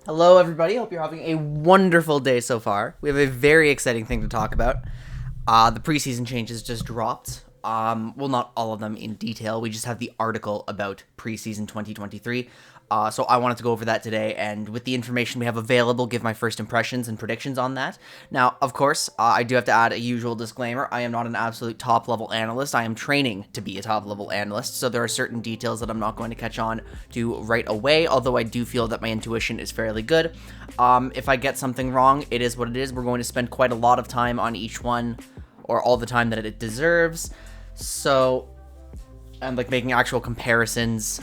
Hello, everybody. Hope you're having a wonderful day so far. We have a very exciting thing to talk about. The preseason changes just dropped. Well, not all of them in detail. We just have the article about preseason 2023. So I wanted to go over that today, and with the information we have available, give my first impressions and predictions on that. Now, of course, I do have to add a usual disclaimer. I am not an absolute top-level analyst. I am training to be a top-level analyst, so there are certain details that I'm not going to catch on to right away, although I do feel that my intuition is fairly good. If I get something wrong, it is what it is. We're going to spend quite a lot of time on each one, or all the time that it deserves. So, and like making actual comparisons.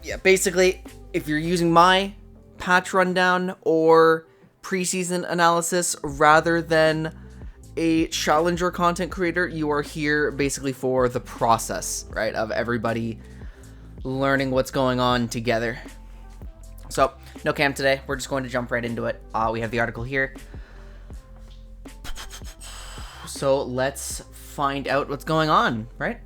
Yeah, basically, if you're using my patch rundown or preseason analysis rather than a challenger content creator, you are here basically for the process, right, of everybody learning what's going on together. So, no cam today. We're just going to jump right into it. We have the article here. So, let's find out what's going on, right?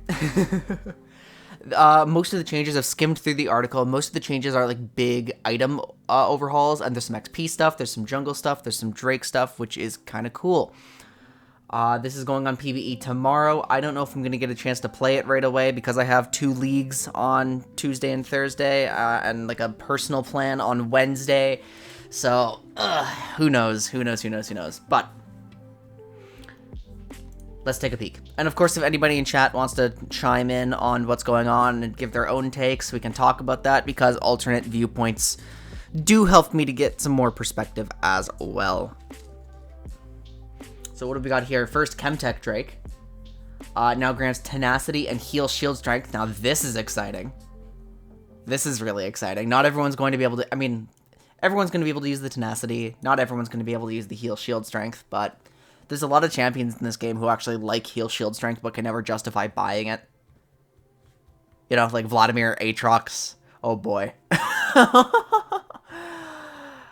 Most of the changes, I've skimmed through the article. Most of the changes are like big item overhauls, and there's some XP stuff, there's some jungle stuff, there's some Drake stuff, which is kind of cool. This is going on PvE tomorrow. I don't know if I'm going to get a chance to play it right away because I have 2 leagues on Tuesday and Thursday, and like a personal plan on Wednesday. So, who knows? But let's take a peek. And of course, if anybody in chat wants to chime in on what's going on and give their own takes, we can talk about that because alternate viewpoints do help me to get some more perspective as well. So what have we got here? First, Chemtech Drake. Now grants tenacity and heal shield strength. Now this is exciting. This is really exciting. Not everyone's going to be able to, everyone's going to be able to use the tenacity. Not everyone's going to be able to use the heal shield strength, but there's a lot of champions in this game who actually like heal shield strength but can never justify buying it. You know, like Vladimir, Aatrox. Oh boy.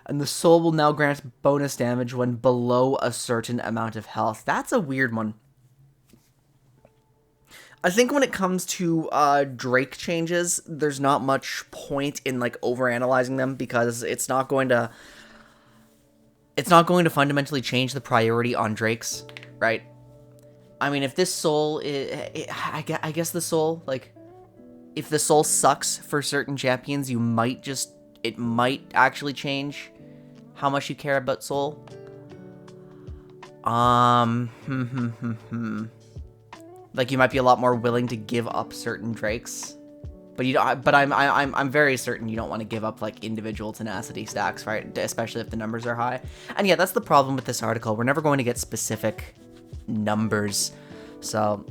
And the soul will now grant bonus damage when below a certain amount of health. That's a weird one. I think when it comes to Drake changes, there's not much point in like overanalyzing them because it's not going to fundamentally change the priority on Drakes, right? I mean, if this soul, I guess the soul, like, if the soul sucks for certain champions, it might actually change how much you care about soul. Like, you might be a lot more willing to give up certain Drakes. But you don't. But I'm very certain you don't want to give up like individual tenacity stacks, right? Especially if the numbers are high. And yeah, that's the problem with this article. We're never going to get specific numbers, so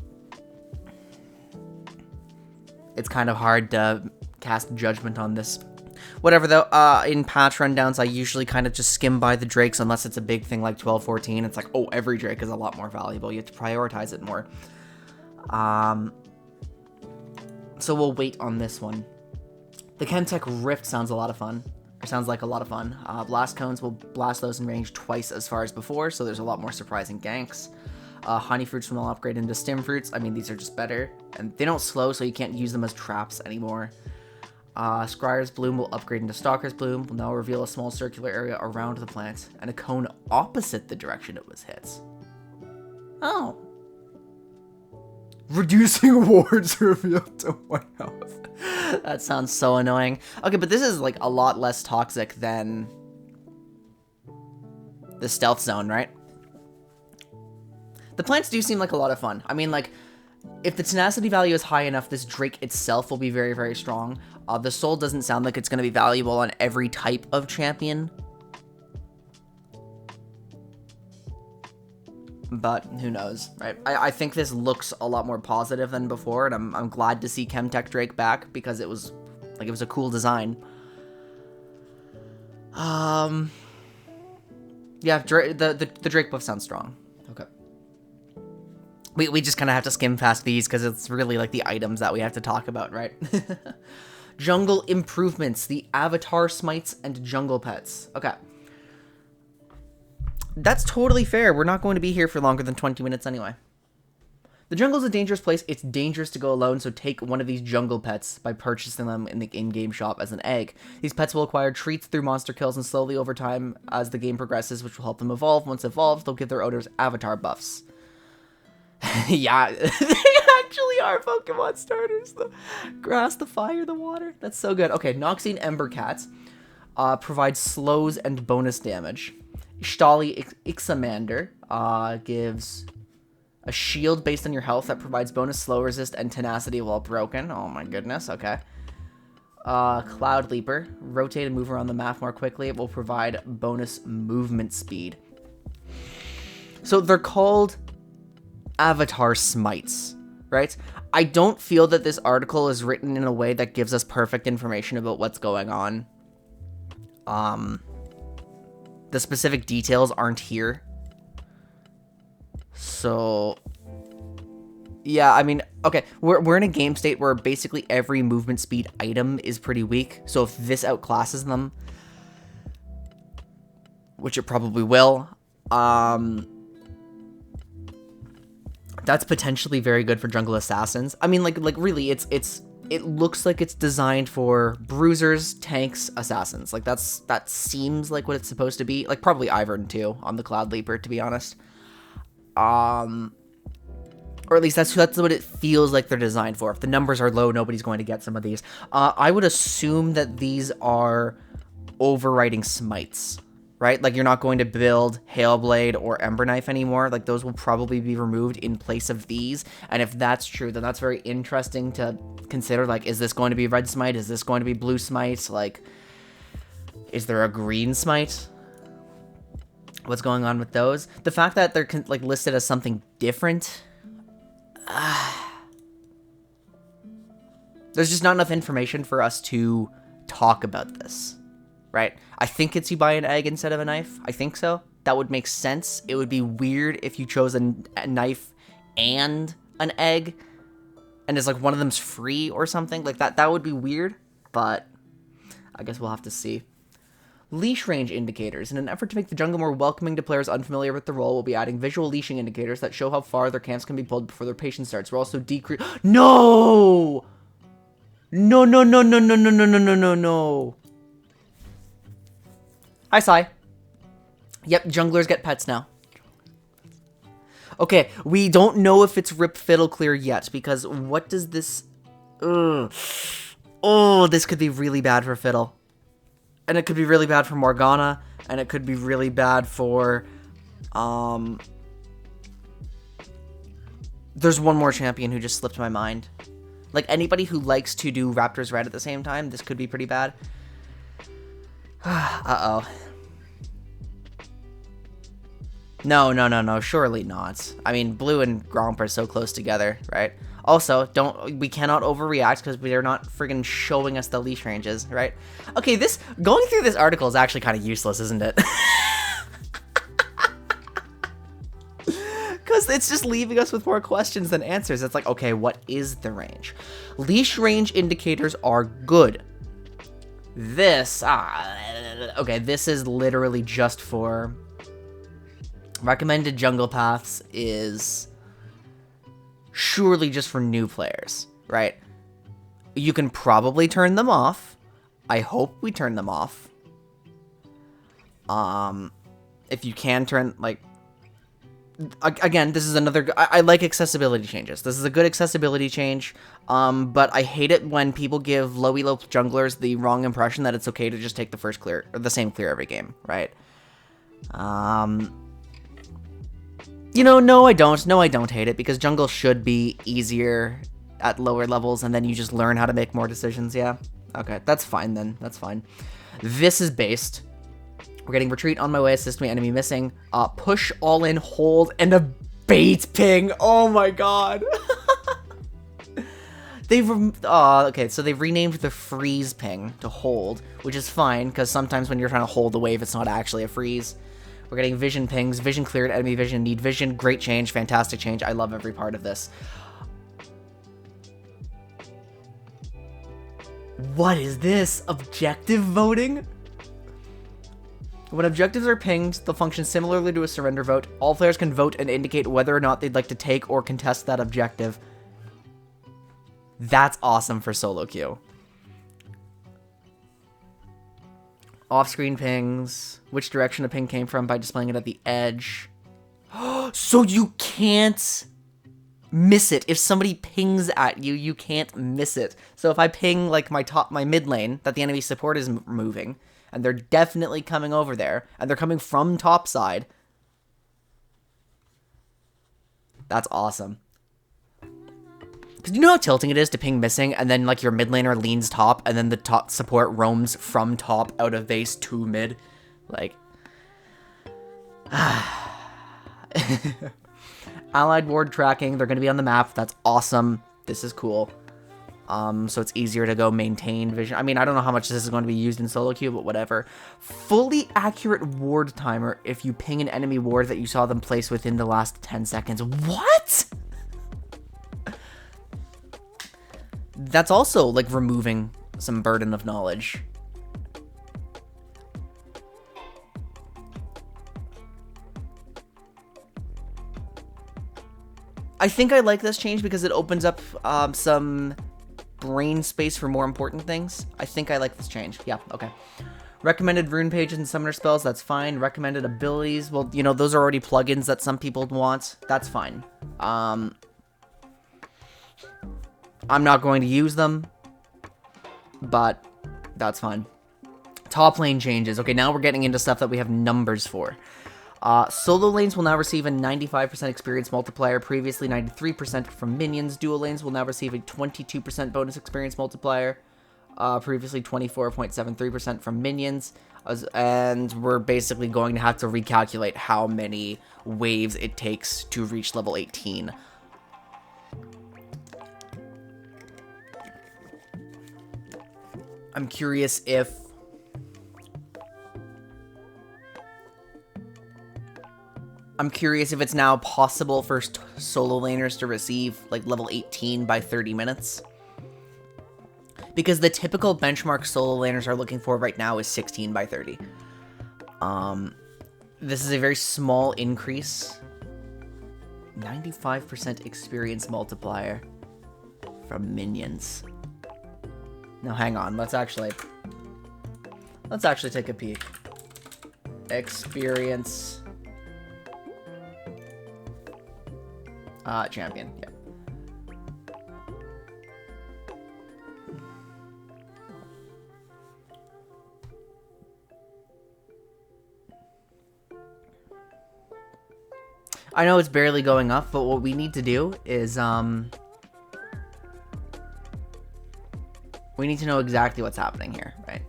it's kind of hard to cast judgment on this. Whatever though. In patch rundowns, I usually kind of just skim by the Drakes unless it's a big thing like 12-14. It's like, oh, every Drake is a lot more valuable. You have to prioritize it more. So we'll wait on this one. The Chemtech Rift sounds a lot of fun. Or sounds like a lot of fun. Blast Cones will blast those in range twice as far as before, so there's a lot more surprising ganks. Honey Fruits will now upgrade into Stim Fruits. I mean, these are just better. And they don't slow, so you can't use them as traps anymore. Scryer's Bloom will upgrade into Stalker's Bloom. Will now reveal a small circular area around the plant. And a cone opposite the direction it was hit. Oh. Reducing wards revealed to 1 health. That sounds so annoying. Okay, but this is like a lot less toxic than the stealth zone, right? The plants do seem like a lot of fun. I mean, like, if the tenacity value is high enough, this Drake itself will be very, very strong. The soul doesn't sound like it's going to be valuable on every type of champion. But who knows, right? I think this looks a lot more positive than before, and I'm glad to see Chemtech Drake back because it was a cool design. Yeah, the Drake buff sounds strong. Okay. We just kind of have to skim past these because it's really like the items that we have to talk about, right? Jungle improvements, the avatar smites and jungle pets. Okay. That's totally fair. We're not going to be here for longer than 20 minutes anyway. The jungle is a dangerous place. It's dangerous to go alone, so take one of these jungle pets by purchasing them in the in-game shop as an egg. These pets will acquire treats through monster kills and slowly over time as the game progresses, which will help them evolve. Once evolved, they'll give their owners avatar buffs. Yeah, they actually are Pokemon starters. The grass, the fire, the water. That's so good. Okay, Noxine Ember Cats provides slows and bonus damage. Shtali Ixamander gives a shield based on your health that provides bonus slow resist and tenacity while broken. Oh my goodness, okay. Cloud Leaper. Rotate and move around the map more quickly. It will provide bonus movement speed. So they're called Avatar Smites, right? I don't feel that this article is written in a way that gives us perfect information about what's going on. The specific details aren't here. So, yeah, I mean, okay, we're in a game state where basically every movement speed item is pretty weak. So if this outclasses them, which it probably will, that's potentially very good for jungle assassins. I mean, like really, it looks like it's designed for bruisers, tanks, assassins. Like that seems like what it's supposed to be. Like probably Ivern too on the Cloud Leaper, to be honest. Or at least that's what it feels like they're designed for. If the numbers are low, nobody's going to get some of these. I would assume that these are overriding smites, right? Like you're not going to build Hailblade or Ember Knife anymore. Like those will probably be removed in place of these. And if that's true, then that's very interesting to consider. Like, is this going to be red smite? Is this going to be blue smite? Like, is there a green smite? What's going on with those? The fact that they're like listed as something different, there's just not enough information for us to talk about this, right? I think it's you buy an egg instead of a knife. I think so. That would make sense. It would be weird if you chose a knife and an egg, and it's like one of them's free or something like that. That would be weird, but I guess we'll have to see. Leash range indicators. In an effort to make the jungle more welcoming to players unfamiliar with the role, we'll be adding visual leashing indicators that show how far their camps can be pulled before their patience starts. We're also No! No, no, no, no, no, no, no, no, no, no, no. Hi, Sai. Yep, junglers get pets now. Okay, we don't know if it's Rip Fiddle Clear yet, because what does this... Ugh. Oh, this could be really bad for Fiddle. And it could be really bad for Morgana, and it could be really bad for, there's one more champion who just slipped my mind. Like, anybody who likes to do Raptors Red at the same time, this could be pretty bad. Uh-oh. No, surely not. I mean, Blue and Gromp are so close together, right? Also, we cannot overreact because they're not friggin' showing us the leash ranges, right? Okay, going through this article is actually kind of useless, isn't it? Because it's just leaving us with more questions than answers. It's like, okay, what is the range? Leash range indicators are good. Okay, this is literally just for... Recommended jungle paths is... surely just for new players, right? You can probably turn them off. I hope we turn them off. If you can turn, like... Again, this is another... I like accessibility changes. This is a good accessibility change, but I hate it when people give low elo junglers the wrong impression that it's okay to just take the first clear, or the same clear every game, right? You know, no, I don't hate it, because jungle should be easier at lower levels, and then you just learn how to make more decisions, yeah? Okay, that's fine then, that's fine. This is based. We're getting retreat on my way, assist me, enemy missing, push, all in, hold, and a bait ping. Oh my god. Okay, so they've renamed the freeze ping to hold, which is fine, because sometimes when you're trying to hold the wave, it's not actually a freeze. We're getting vision pings, vision cleared, enemy vision, need vision, great change, fantastic change. I love every part of this. What is this? Objective voting? When objectives are pinged, they'll function similarly to a surrender vote. All players can vote and indicate whether or not they'd like to take or contest that objective. That's awesome for solo queue. Off-screen pings. Which direction a ping came from by displaying it at the edge. So you can't miss it. If somebody pings at you, you can't miss it. So if I ping like my mid lane that the enemy support is moving, and they're definitely coming over there, and they're coming from top side, that's awesome. Because you know how tilting it is to ping missing, and then like your mid laner leans top, and then the top support roams from top out of base to mid? Like, allied ward tracking, they're going to be on the map. That's awesome. This is cool. So it's easier to go maintain vision. I mean, I don't know how much this is going to be used in solo queue, but whatever. Fully accurate ward timer if you ping an enemy ward that you saw them place within the last 10 seconds. What? That's also, like, removing some burden of knowledge. I think I like this change because it opens up some brain space for more important things. I think I like this change. Yeah, okay. Recommended rune pages and summoner spells, that's fine. Recommended abilities, well, you know, those are already plugins that some people want. That's fine. I'm not going to use them, but that's fine. Top lane changes. Okay, now we're getting into stuff that we have numbers for. Solo lanes will now receive a 95% experience multiplier, previously 93% from minions. Dual lanes will now receive a 22% bonus experience multiplier, previously 24.73% from minions. And we're basically going to have to recalculate how many waves it takes to reach level 18. I'm curious if it's now possible for solo laners to receive, like, level 18 by 30 minutes. Because the typical benchmark solo laners are looking for right now is 16 by 30. This is a very small increase. 95% experience multiplier from minions. Now, hang on. Let's actually take a peek. Experience... champion, yep. I know it's barely going up, but what we need to do is, we need to know exactly what's happening here, right?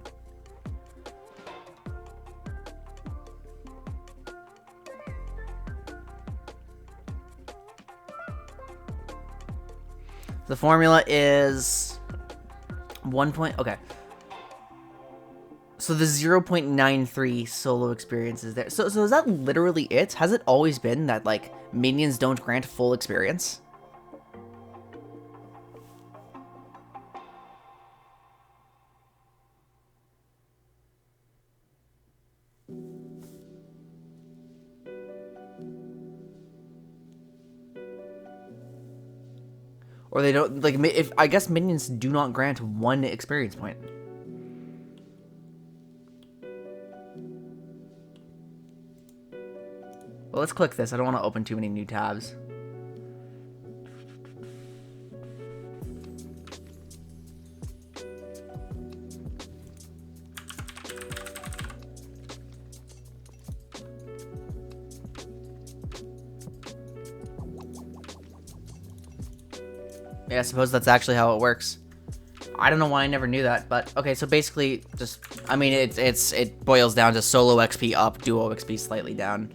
The formula is 1 point. Okay. So the 0.93 solo experience is there. So is that literally it? Has it always been that, like, minions don't grant full experience? Or they don't, like, if I guess minions do not grant 1 experience point. Well, let's click this. I don't want to open too many new tabs. Yeah, I suppose that's actually how it works. I don't know why I never knew that, but okay, so basically just, I mean, it boils down to solo XP up, duo XP slightly down.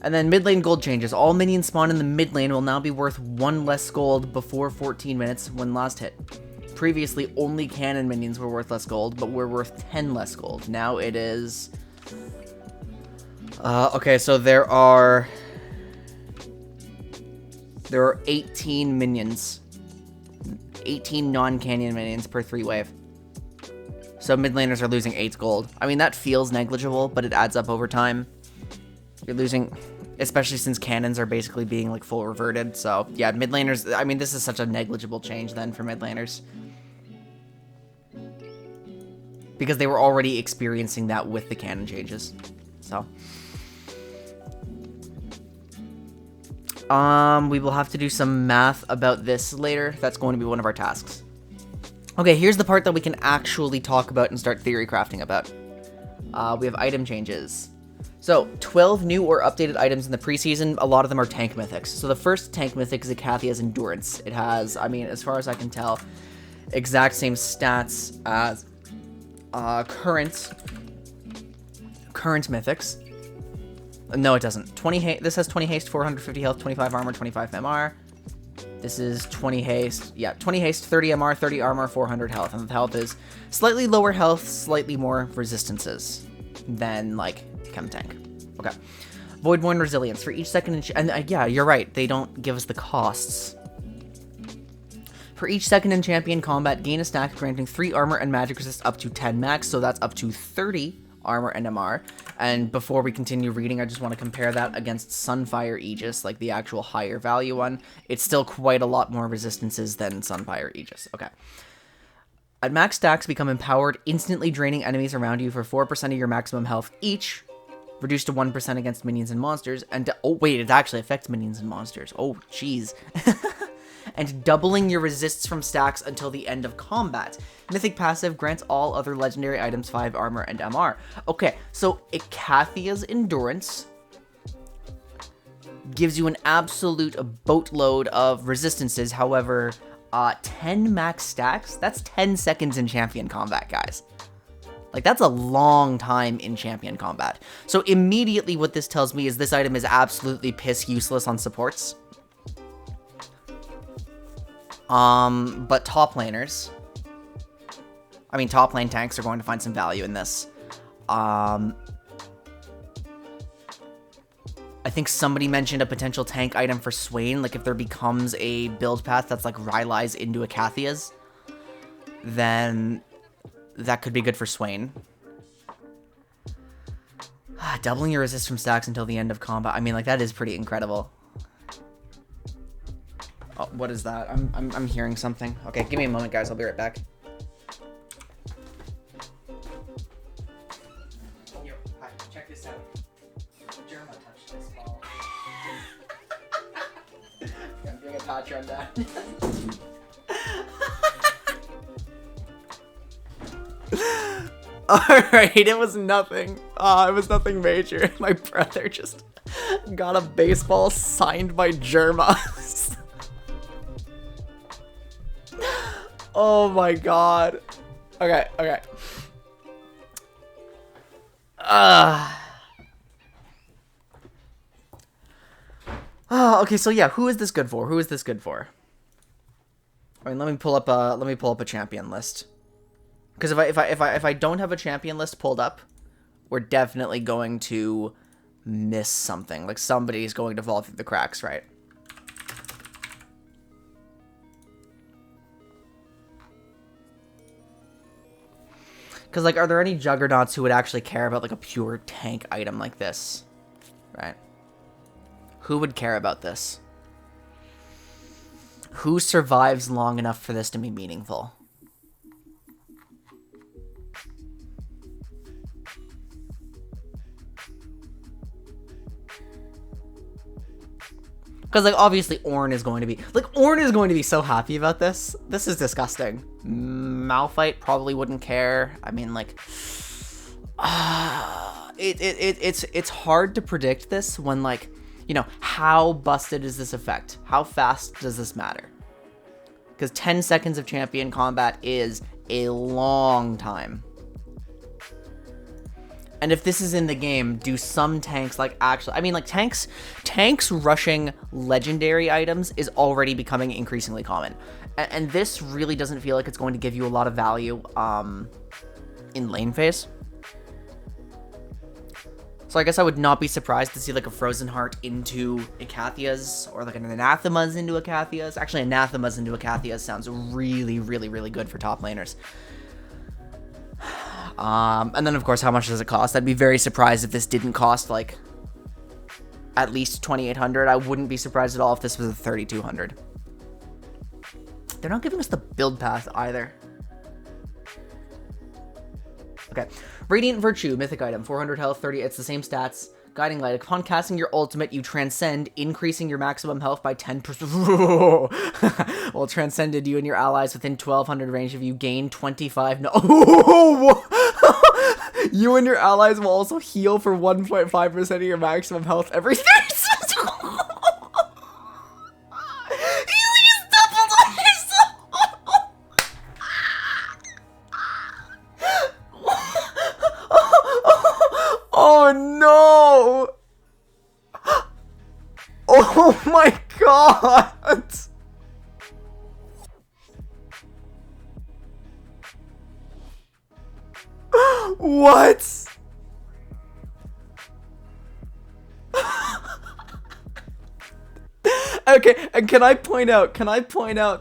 And then mid lane gold changes. All minions spawned in the mid lane will now be worth 1 less gold before 14 minutes when last hit. Previously, only cannon minions were worth less gold, but were worth 10 less gold. Now it is... okay, so there are 18 minions. 18 non-canyon minions per 3 wave. So So mid laners are losing 8 gold. I mean, that feels negligible, but it adds up over time. You're losing, especially since cannons are basically being like full reverted. So yeah, mid laners, I mean, this is such a negligible change then for mid laners. Because they were already experiencing that with the cannon changes. So. We will have to do some math about this later. That's going to be one of our tasks. Okay, here's the part that we can actually talk about and start theory crafting about. We have item changes. So, 12 new or updated items in the preseason. A lot of them are tank mythics. So the first tank mythic is Akathia's Endurance. It has, I mean, as far as I can tell, exact same stats as current mythics. No, it doesn't. This has 20 haste, 450 health, 25 armor, 25 MR. This is 20 haste. Yeah, 20 haste, 30 MR, 30 armor, 400 health. And the health is slightly lower health, slightly more resistances than, like, Chem Tank. Okay. Voidborn Resilience. For each second... yeah, you're right. They don't give us the costs. For each second in champion combat, gain a stack granting 3 armor and magic resist up to 10 max. So that's up to 30 armor and MR. And before we continue reading, I just want to compare that against Sunfire Aegis, like the actual higher value one. It's still quite a lot more resistances than Sunfire Aegis. Okay. At max stacks, become empowered, instantly draining enemies around you for 4% of your maximum health each, reduced to 1% against minions and monsters, and oh wait, it actually affects minions and monsters. Oh, jeez. And doubling your resists from stacks until the end of combat. Mythic passive grants all other legendary items 5 armor and MR. Okay, so Akathia's Endurance gives you an absolute boatload of resistances. However, 10 max stacks, that's 10 seconds in champion combat, guys. Like, that's a long time in champion combat. So immediately what this tells me is this item is absolutely piss useless on supports. But top laners, I mean, top lane tanks are going to find some value in this. I think somebody mentioned a potential tank item for Swain, like if there becomes a build path that's like Rylai's into Akathia's, then that could be good for Swain. Doubling your resist from stacks until the end of combat. I mean, like, that is pretty incredible. Oh, what is that? I'm hearing something. Okay, give me a moment, guys. I'll be right back. Yo, hi. Check this out. Jerma touched this ball. I'm doing a touch on that. Alright, it was nothing. It was nothing major. My brother just got a baseball signed by Jerma. Oh my god. Okay, okay. Okay, so yeah, who is this good for? Who is this good for? I mean, let me pull up a champion list. Because if I don't have a champion list pulled up, we're definitely going to miss something. Like, somebody's going to fall through the cracks, right? Because, like, are there any juggernauts who would actually care about, like, a pure tank item like this? Right? Who would care about this? Who survives long enough for this to be meaningful? Because, like, obviously Ornn is going to be... Like, Ornn is going to be so happy about this. This is disgusting. Malphite probably wouldn't care. I mean, like... it's hard to predict this when, like, you know, how busted is this effect? How fast does this matter? Because 10 seconds of champion combat is a long time. And if this is in the game, do some tanks, like, actually... I mean, like, tanks rushing legendary items is already becoming increasingly common. And this really doesn't feel like it's going to give you a lot of value in lane phase. So I guess I would not be surprised to see, like, a Frozen Heart into Akathia's, or, like, an Anathema's into Akathia's. Actually, Anathema's into Akathia's sounds really, really, really good for top laners. And then, of course, how much does it cost? I'd be very surprised if this didn't cost, like, at least 2,800. I wouldn't be surprised at all if this was a 3,200. They're not giving us the build path either. Okay. Radiant Virtue, mythic item, 400 health, 30, it's the same stats. Guiding Light, upon casting your ultimate, you transcend, increasing your maximum health by 10%. While transcended, you and your allies within 1,200 range of you gain 25. No. You and your allies will also heal for 1.5% of your maximum health every 30 seconds. Healing is doubled on yourself. Oh no! Oh my god! What? Okay, and can I point out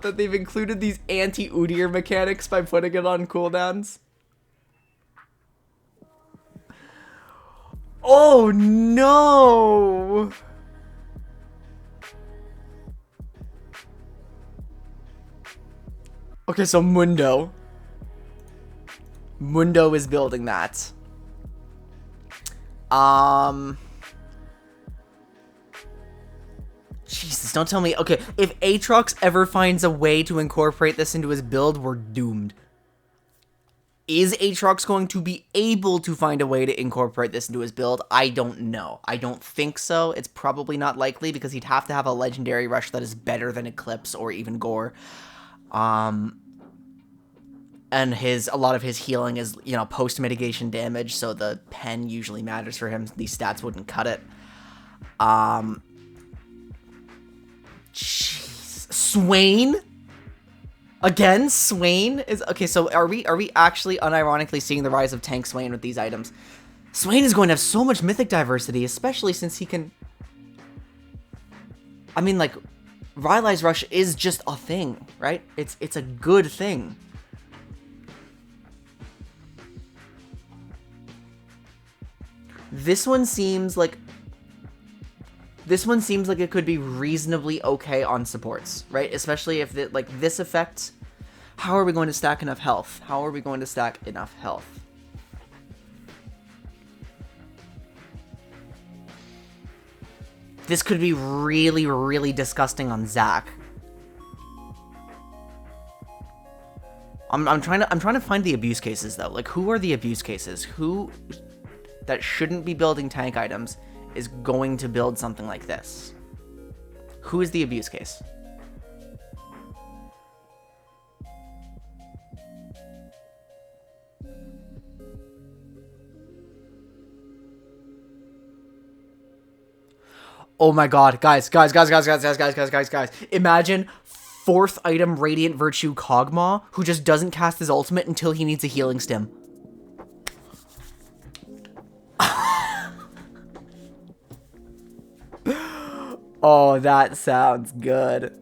that they've included these anti-Udyr mechanics by putting it on cooldowns? Oh no! Okay, so Mundo is building that. Jesus, don't tell me. Okay, if Aatrox ever finds a way to incorporate this into his build, we're doomed. Is Aatrox going to be able to find a way to incorporate this into his build? I don't know. I don't think so. It's probably not likely because he'd have to have a legendary rush that is better than Eclipse or even Gore. And a lot of his healing is, you know, post-mitigation damage, so the pen usually matters for him. These stats wouldn't cut it. Jeez. Swain? Again, Swain is... Okay, so are we actually unironically seeing the rise of Tank Swain with these items? Swain is going to have so much mythic diversity, especially since he can... I mean, like, Rylai's Rush is just a thing, right? It's a good thing. This one seems like it could be reasonably okay on supports, right? Especially if this effect. How are we going to stack enough health? This could be really, really disgusting on Zac. I'm trying to find the abuse cases though. Like, who are the abuse cases? Who that shouldn't be building tank items is going to build something like this? Who is the abuse case? Oh my god, guys. Imagine 4th item Radiant Virtue Kog'Maw, who just doesn't cast his ultimate until he needs a healing stim. Oh, that sounds good.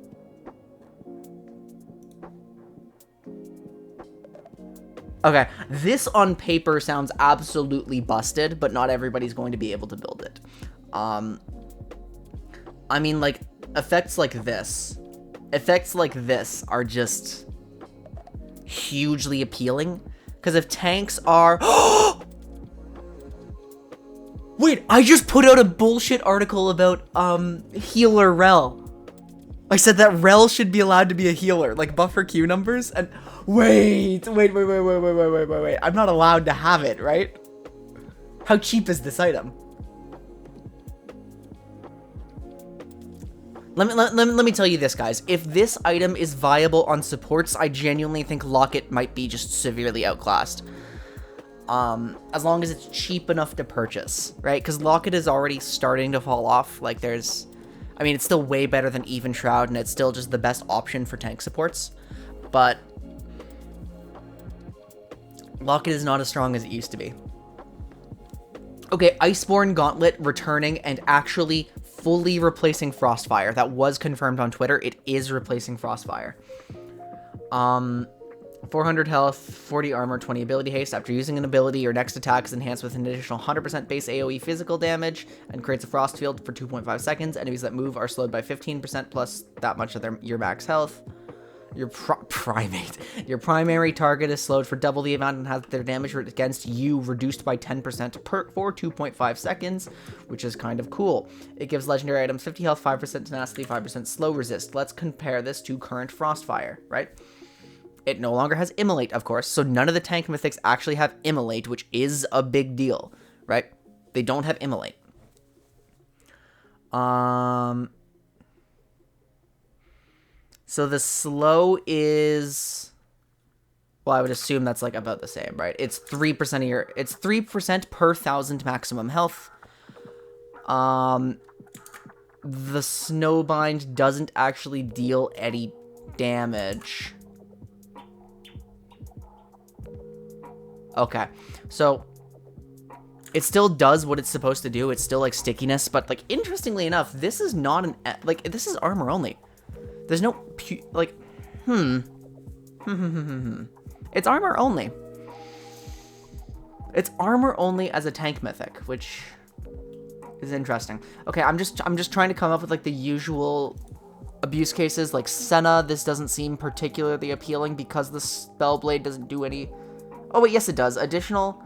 Okay, this on paper sounds absolutely busted, but not everybody's going to be able to build it. I mean, like, effects like this are just hugely appealing. Because if tanks are... Wait, I just put out a bullshit article about, healer Rel. I said that Rel should be allowed to be a healer, like buffer Q numbers, and... Wait. I'm not allowed to have it, right? How cheap is this item? Let me tell you this, guys. If this item is viable on supports, I genuinely think Locket might be just severely outclassed. As long as it's cheap enough to purchase, right? Because Locket is already starting to fall off. Like, there's... I mean, it's still way better than Even Shroud, and it's still just the best option for tank supports. But... Locket is not as strong as it used to be. Okay, Iceborne Gauntlet returning and actually fully replacing Frostfire. That was confirmed on Twitter. It is replacing Frostfire. 400 health, 40 armor, 20 ability haste. After using an ability, your next attack is enhanced with an additional 100% base AoE physical damage and creates a frost field for 2.5 seconds. Enemies that move are slowed by 15% plus that much of your max health. Your Your primary target is slowed for double the amount and has their damage against you reduced by 10% for 2.5 seconds, which is kind of cool. It gives legendary items 50 health, 5% tenacity, 5% slow resist. Let's compare this to current Frostfire, right? It no longer has Immolate, of course, so none of the tank mythics actually have Immolate, which is a big deal, right? They don't have Immolate. So the slow is, well, I would assume that's like about the same, right? It's 3% of your, it's 3% per 1,000 maximum health. The Snowbind doesn't actually deal any damage. Okay, so it still does what it's supposed to do. It's still like stickiness, but like interestingly enough, this is not an, like, this is armor only. There's no, like, It's armor only. It's armor only as a tank mythic, which is interesting. Okay, I'm just trying to come up with like the usual abuse cases. Like Senna, this doesn't seem particularly appealing because the Spellblade doesn't do any. Oh wait, yes it does. Additional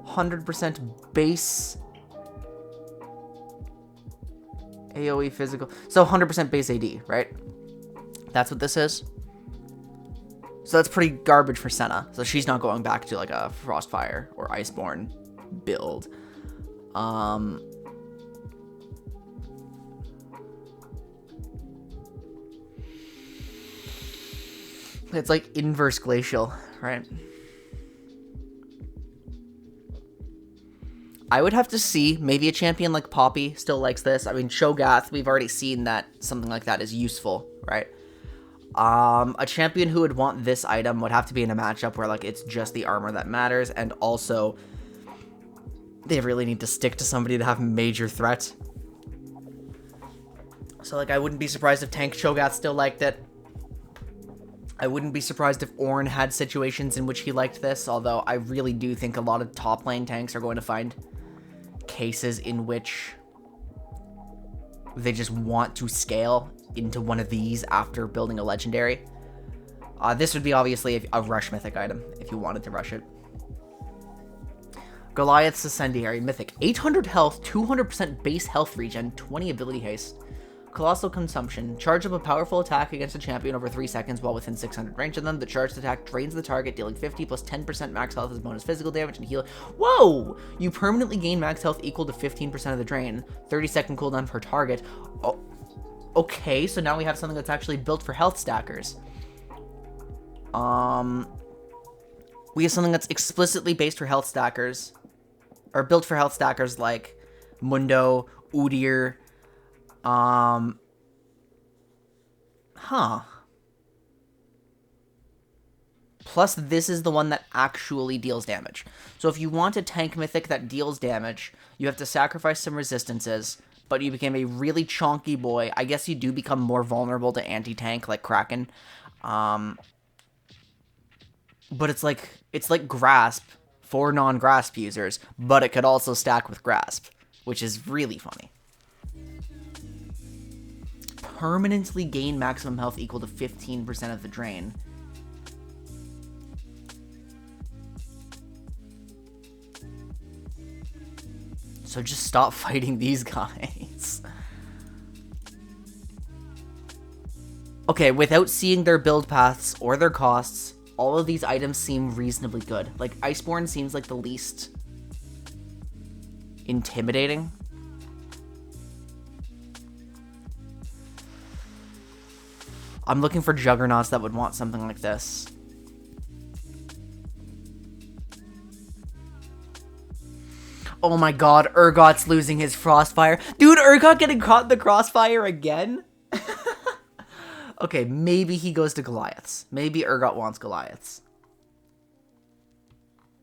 100% base AoE physical. So 100% base AD, right? That's what this is. So that's pretty garbage for Senna. So she's not going back to like a Frostfire or Iceborne build. It's like inverse glacial, right? I would have to see. Maybe a champion like Poppy still likes this. I mean, Shogath, we've already seen that something like that is useful, right? A champion who would want this item would have to be in a matchup where like it's just the armor that matters, and also they really need to stick to somebody to have major threat. So like I wouldn't be surprised if Tank Shogath still liked it. I wouldn't be surprised if Ornn had situations in which he liked this, although I really do think a lot of top lane tanks are going to find cases in which they just want to scale into one of these after building a legendary. This would be obviously a rush mythic item if you wanted to rush it. Goliaths Descentiary mythic. 800 health, 200% base health regen, 20 ability haste. Colossal consumption. Charge up a powerful attack against a champion over 3 seconds while within 600 range of them. The charged attack drains the target, dealing 50 plus 10% max health as bonus physical damage and heal. Whoa! You permanently gain max health equal to 15% of the drain. 30-second cooldown per target. Oh, okay, so now we have something that's actually built for health stackers. We have something that's explicitly based for health stackers. Or built for health stackers like Mundo, Udyr. Plus, this is the one that actually deals damage. So if you want a tank mythic that deals damage, you have to sacrifice some resistances, but you became a really chonky boy. I guess you do become more vulnerable to anti-tank like Kraken. But it's like Grasp for non-Grasp users, but it could also stack with Grasp, which is really funny. Permanently gain maximum health equal to 15% of the drain. So just stop fighting these guys. Okay, without seeing their build paths or their costs, all of these items seem reasonably good. Like, Iceborne seems like the least intimidating. I'm looking for juggernauts that would want something like this. Oh my god, Urgot's losing his Frostfire. Dude, Urgot getting caught in the Crossfire again? Okay, maybe he goes to Goliaths. Maybe Urgot wants Goliaths.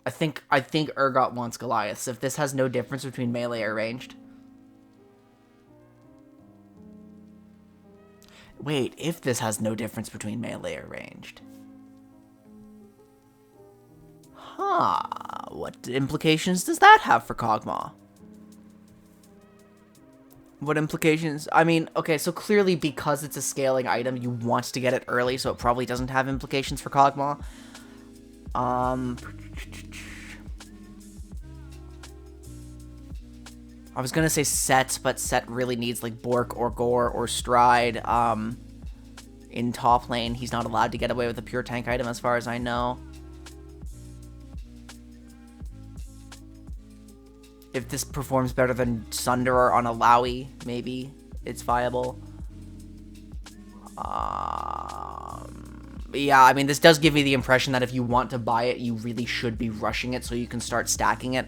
I think Urgot wants Goliaths if this has no difference between melee or ranged. Wait, if this has no difference between melee or ranged. What implications does that have for Kog'Maw? What implications? I mean, okay, so clearly because it's a scaling item, you want to get it early, so it probably doesn't have implications for Kog'Maw. I was gonna say Set, but Set really needs like Bork or Gore or Stride. In top lane, he's not allowed to get away with a pure tank item as far as I know. If this performs better than Sunderer on a Lowy, maybe it's viable. Yeah, I mean, this does give me the impression that if you want to buy it, you really should be rushing it so you can start stacking it.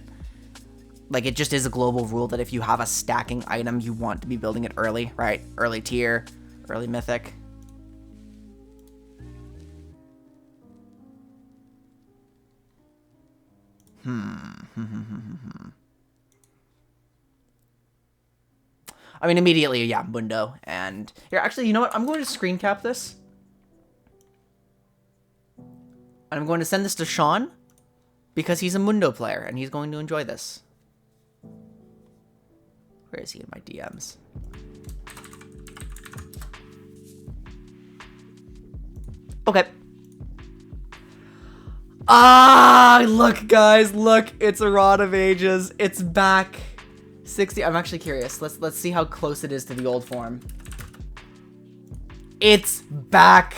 Like, it just is a global rule that if you have a stacking item, you want to be building it early, right? Early tier, early mythic. I mean, immediately, yeah, Mundo. And here, actually, you know what? I'm going to screen cap this. And I'm going to send this to Sean because he's a Mundo player and he's going to enjoy this. Where is he in my DMs? Okay. Look, guys, look. It's a Rod of Ages. It's back. 60. I'm actually curious. Let's see how close it is to the old form. It's back.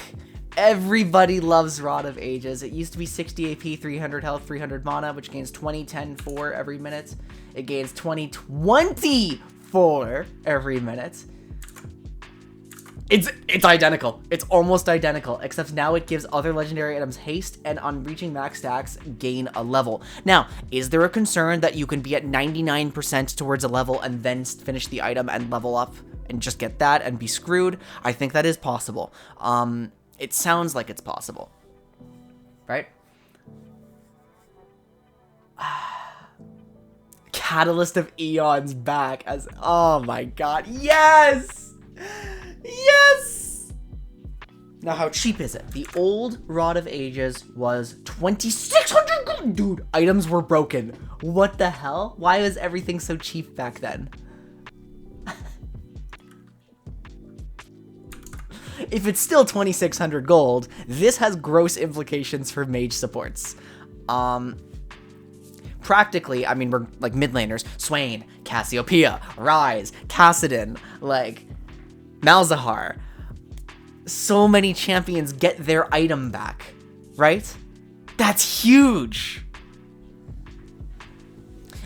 Everybody loves Rod of Ages. It used to be 60 AP, 300 health, 300 mana, which gains 20, 10, 4 every minute. It gains 20, 24 every minute. It's identical. It's almost identical, except now it gives other legendary items haste, and on reaching max stacks, gain a level. Now, is there a concern that you can be at 99% towards a level and then finish the item and level up and just get that and be screwed? I think that is possible. It sounds like it's possible. Right? Catalyst of Eon's back as... Oh my god. Yes! Yes! Now, how cheap is it? The old Rod of Ages was 2,600 gold. Dude, items were broken. What the hell? Why was everything so cheap back then? If it's still 2,600 gold, this has gross implications for mage supports. Practically, I mean, we're like mid laners. Swain, Cassiopeia, Ryze, Kassadin, like Malzahar. So many champions get their item back, right? That's huge.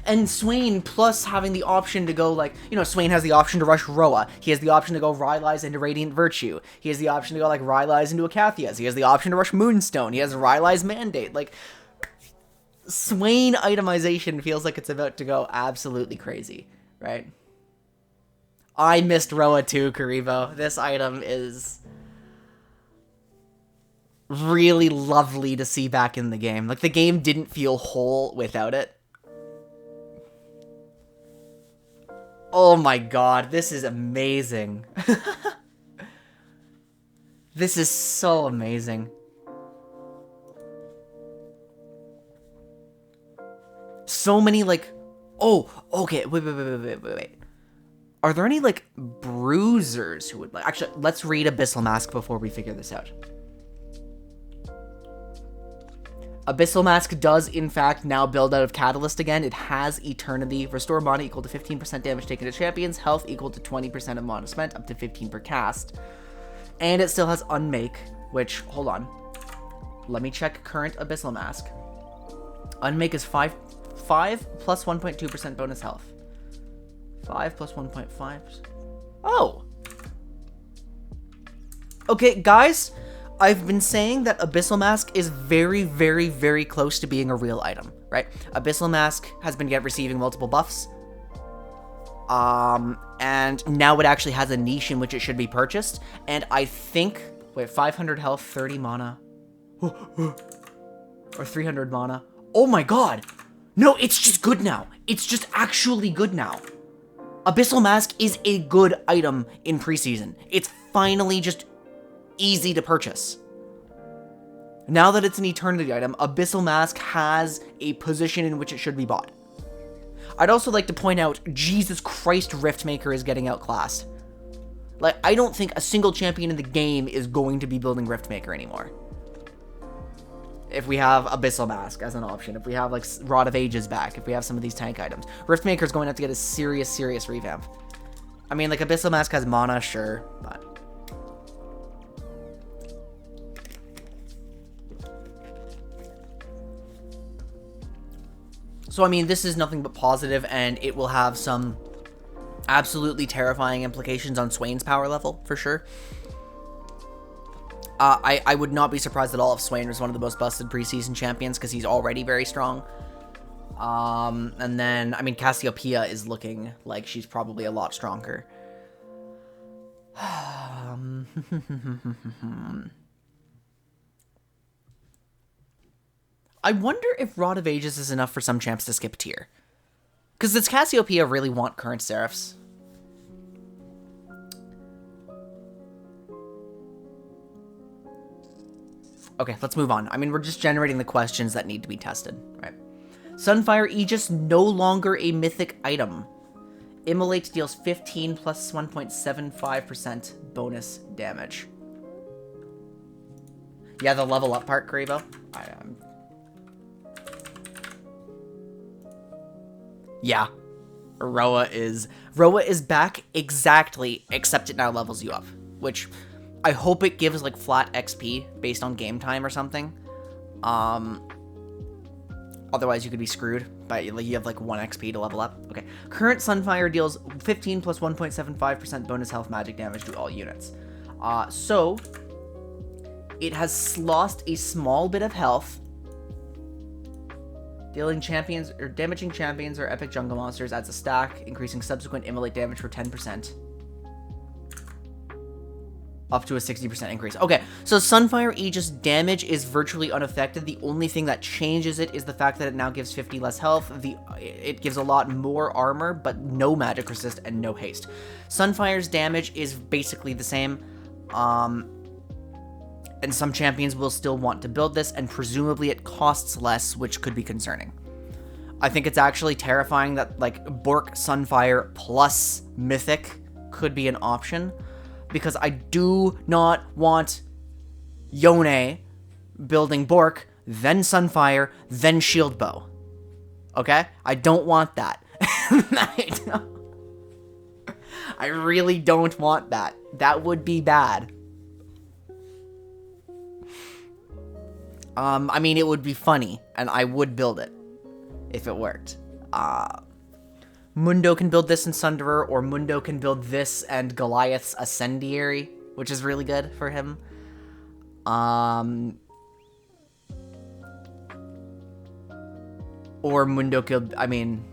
And Swain, plus having the option to go, like, you know, Swain has the option to rush Roa. He has the option to go Rylai's into Radiant Virtue. He has the option to go, like, Rylai's into Akathia's. He has the option to rush Moonstone. He has Rylai's Mandate. Like, Swain itemization feels like it's about to go absolutely crazy, right? I missed Roa too, Karibo. This item is really lovely to see back in the game. Like, the game didn't feel whole without it. Oh my god, this is amazing. This is so amazing. So many, like... Oh, okay, wait. Are there any, like, bruisers who would like... Actually, let's read Abyssal Mask before we figure this out. Abyssal Mask does, in fact, now build out of Catalyst again. It has Eternity. Restore mana equal to 15% damage taken to champions. Health equal to 20% of mana spent, up to 15 per cast. And it still has Unmake, which... Hold on. Let me check current Abyssal Mask. Unmake is 5 plus 1.2% bonus health. 5 plus 1.5. Oh! Okay, guys... I've been saying that Abyssal Mask is very, very, very close to being a real item, right? Abyssal Mask has been receiving multiple buffs. And now it actually has a niche in which it should be purchased. And I think... Wait, 500 health, 30 mana. Or 300 mana. Oh my god! No, it's just good now. It's just actually good now. Abyssal Mask is a good item in preseason. It's finally just... easy to purchase. Now that it's an Eternity item, Abyssal Mask has a position in which it should be bought. I'd also like to point out, Jesus Christ, Riftmaker is getting outclassed. Like, I don't think a single champion in the game is going to be building Riftmaker anymore. If we have Abyssal Mask as an option, if we have, like, Rod of Ages back, if we have some of these tank items. Riftmaker is going to have to get a serious, serious revamp. I mean, like, Abyssal Mask has mana, sure, but... So, I mean, this is nothing but positive, and it will have some absolutely terrifying implications on Swain's power level, for sure. I would not be surprised at all if Swain was one of the most busted preseason champions, because he's already very strong. And then, I mean, Cassiopeia is looking like she's probably a lot stronger. I wonder if Rod of Ages is enough for some champs to skip tier. Because does Cassiopeia really want current Seraphs? Okay, let's move on. I mean, we're just generating the questions that need to be tested, right? Sunfire Aegis, no longer a mythic item. Immolate deals 15 plus 1.75% bonus damage. Yeah, the level up part, Gravo. Yeah. Roa is back exactly, except it now levels you up. Which, I hope it gives, like, flat XP based on game time or something. Otherwise, you could be screwed. But you have, like, 1 XP to level up. Okay. Current Sunfire deals 15 plus 1.75% bonus health magic damage to all units. So, it has lost a small bit of health. Dealing champions, or damaging champions or epic jungle monsters adds a stack, increasing subsequent immolate damage for 10%. Up to a 60% increase. Okay, so Sunfire Aegis damage is virtually unaffected. The only thing that changes it is the fact that it now gives 50 less health. It gives a lot more armor, but no magic resist and no haste. Sunfire's damage is basically the same. And some champions will still want to build this, and presumably it costs less, which could be concerning. I think it's actually terrifying that, like, Bork Sunfire plus Mythic could be an option, because I do not want Yone building Bork, then Sunfire, then Shield Bow. Okay? I don't want that. I really don't want that. That would be bad. I mean, it would be funny, and I would build it if it worked. Mundo can build this in Sunderer, or Mundo can build this and Goliaths Descentiary, which is really good for him. Or Mundo could, I mean,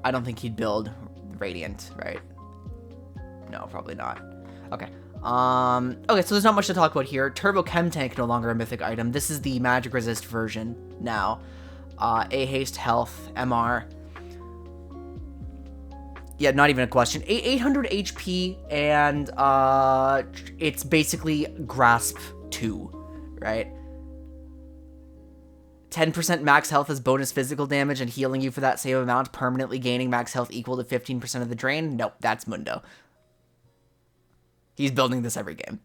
I don't think he'd build Radiant, right? No, probably not. Okay. Okay, so there's not much to talk about here. Turbochem Tank, no longer a mythic item. This is the magic resist version now. A haste, health, MR. Yeah, not even a question. 800 HP, and it's basically Grasp 2, right? 10% max health as bonus physical damage and healing you for that same amount, permanently gaining max health equal to 15% of the drain. Nope, that's Mundo. He's building this every game.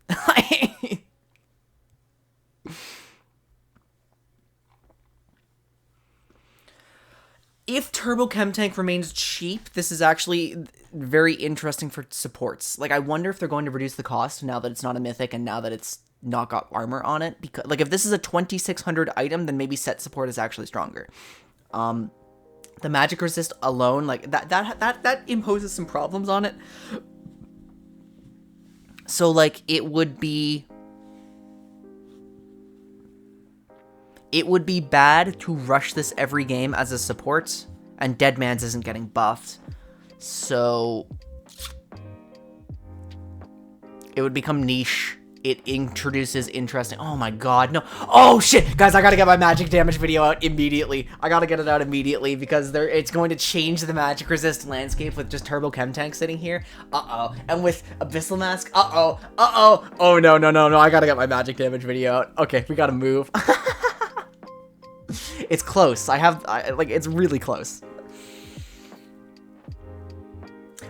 If Turbochem Tank remains cheap, this is actually very interesting for supports. Like, I wonder if they're going to reduce the cost now that it's not a mythic and now that it's not got armor on it. Because, like, if this is a 2600 item, then maybe set support is actually stronger. The magic resist alone, like, that imposes some problems on it. So, like, it would be bad to rush this every game as a support, and Deadman's isn't getting buffed. So, it would become niche it introduces interesting... Oh my god, no. Oh shit! Guys, I gotta get my magic damage video out immediately. I gotta get it out immediately because it's going to change the magic resist landscape with just Turbochem Tank sitting here. Uh-oh. And with Abyssal Mask. Uh-oh. Uh-oh. Oh no, no, no, no. I gotta get my magic damage video out. Okay, we gotta move. It's close. Like, it's really close.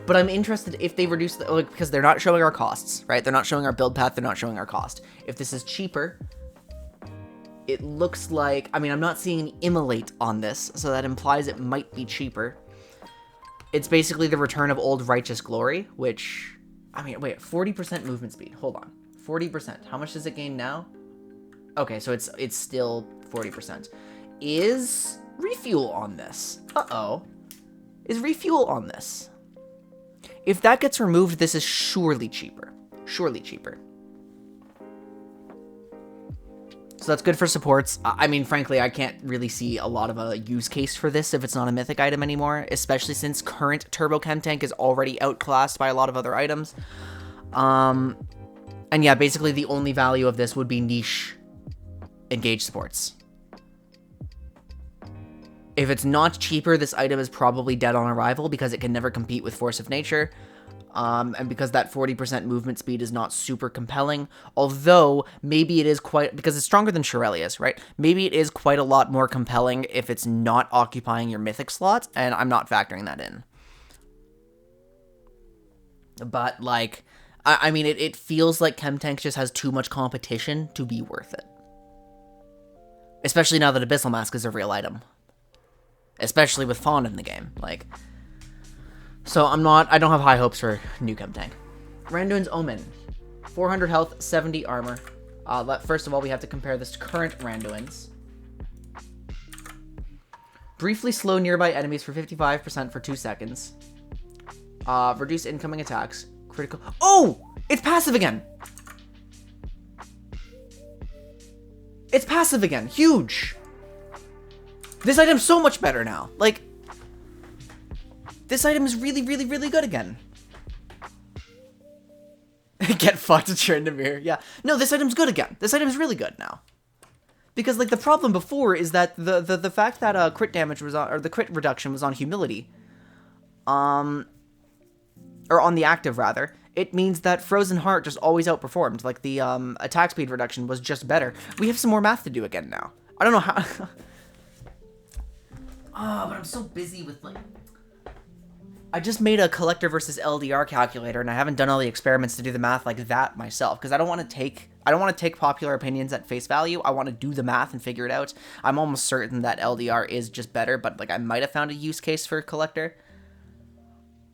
But I'm interested if they reduce the, like, because they're not showing our costs, right? They're not showing our build path, they're not showing our cost. If this is cheaper, it looks like, I mean, I'm not seeing an immolate on this, so that implies it might be cheaper. It's basically the return of old righteous glory, which, I mean, wait, 40% movement speed. Hold on. 40%. How much does it gain now? Okay, so it's still 40%. Is refuel on this? Uh-oh. Is refuel on this? If that gets removed, this is surely cheaper. Surely cheaper. So that's good for supports. I mean, frankly, I can't really see a lot of a use case for this if it's not a mythic item anymore, especially since current Turbochem Tank is already outclassed by a lot of other items. And yeah, basically the only value of this would be niche engage supports. If it's not cheaper, this item is probably dead on arrival because it can never compete with Force of Nature. And because that 40% movement speed is not super compelling. Although, maybe it is quite... Because it's stronger than Shurelya's, right? Maybe it is quite a lot more compelling if it's not occupying your mythic slots. And I'm not factoring that in. But, like... I mean, it feels like Chemtank just has too much competition to be worth it. Especially now that Abyssal Mask is a real item. Especially with Fawn in the game, like... So I don't have high hopes for new Chemtank. Randuin's Omen. 400 health, 70 armor. First of all, we have to compare this to current Randuin's. Briefly slow nearby enemies for 55% for 2 seconds. Reduce incoming attacks. Critical... Oh! It's passive again! It's passive again! Huge! This item's so much better now. Like, this item is really, really, really good again. Get fucked, Trindamir. Yeah. No, this item's good again. This item's really good now. Because, like, the problem before is that the fact that crit damage was on, or the crit reduction was on humility, or on the active, rather, it means that Frozen Heart just always outperformed. Like, the attack speed reduction was just better. We have some more math to do again now. I don't know how... Oh, but I'm so busy with, like... I just made a collector versus LDR calculator, and I haven't done all the experiments to do the math like that myself, because I don't want to take popular opinions at face value. I want to do the math and figure it out. I'm almost certain that LDR is just better, but, like, I might have found a use case for collector.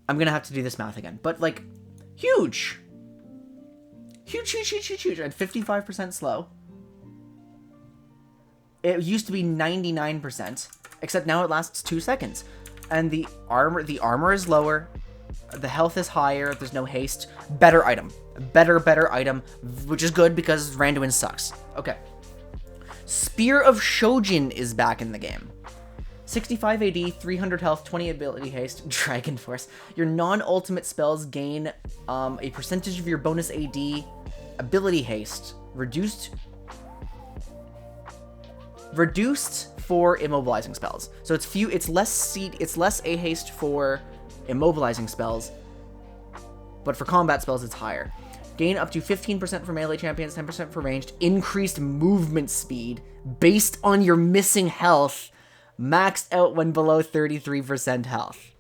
I'm gonna have to do this math again. But, like, huge! Huge, huge, huge, huge, huge. At 55% slow. It used to be 99%. Except now it lasts 2 seconds. And the armor is lower. The health is higher. There's no haste. Better item. Better item. Which is good because Randuin sucks. Okay. Spear of Shojin is back in the game. 65 AD, 300 health, 20 ability haste, Dragon Force. Your non-ultimate spells gain a percentage of your bonus AD, ability haste, reduced for immobilizing spells. So it's less A haste for immobilizing spells, but for combat spells it's higher. Gain up to 15% for melee champions, 10% for ranged, increased movement speed based on your missing health, maxed out when below 33% health.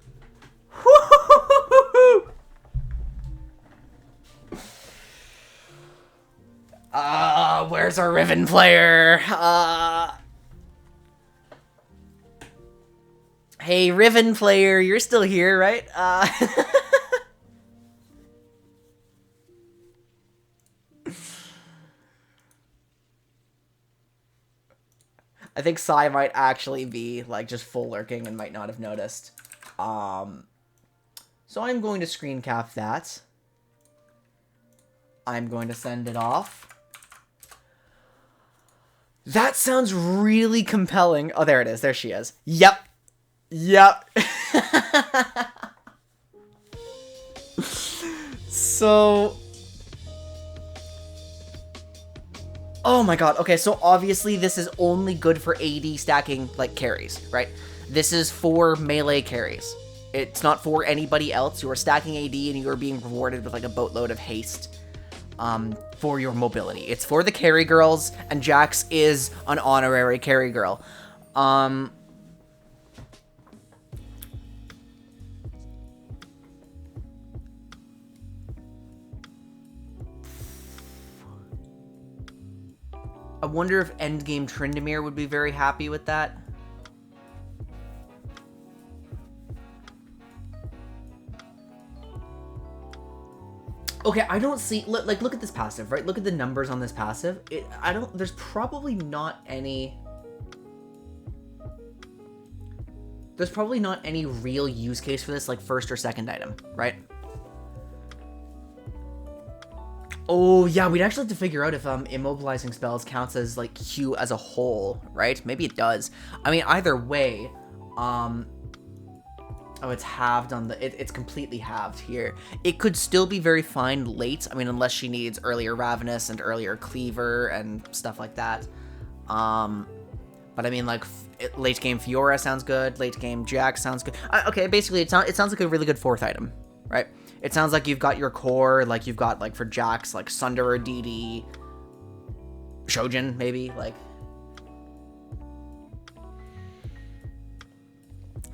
Where's our Riven player? Hey, Riven player, you're still here, right? I think Sai might actually be, like, just full lurking and might not have noticed. So I'm going to screen cap that. I'm going to send it off. That sounds really compelling. Oh, there it is. There she is. Yep. Yep. So... Oh my god. Okay, so obviously this is only good for AD stacking, like, carries, right? This is for melee carries. It's not for anybody else. You are stacking AD and you are being rewarded with, like, a boatload of haste for your mobility. It's for the carry girls, and Jax is an honorary carry girl. I wonder if endgame Tryndamere would be very happy with that. Okay, I don't see, like, look at this passive, right? Look at the numbers on this passive. There's probably not any... There's probably not any real use case for this, like, first or second item, right? Oh, yeah, we'd actually have to figure out if immobilizing spells counts as, like, Q as a whole, right? Maybe it does. I mean, either way, oh, it's halved on the... It's completely halved here. It could still be very fine late. I mean, unless she needs earlier Ravenous and earlier Cleaver and stuff like that. But I mean, like, late game Fiora sounds good. Late game Jax sounds good. Okay, basically, it sounds like a really good fourth item, right? It sounds like you've got your core, like, you've got, like, for Jax, like, Sunderer, DD, Shojin, maybe, like...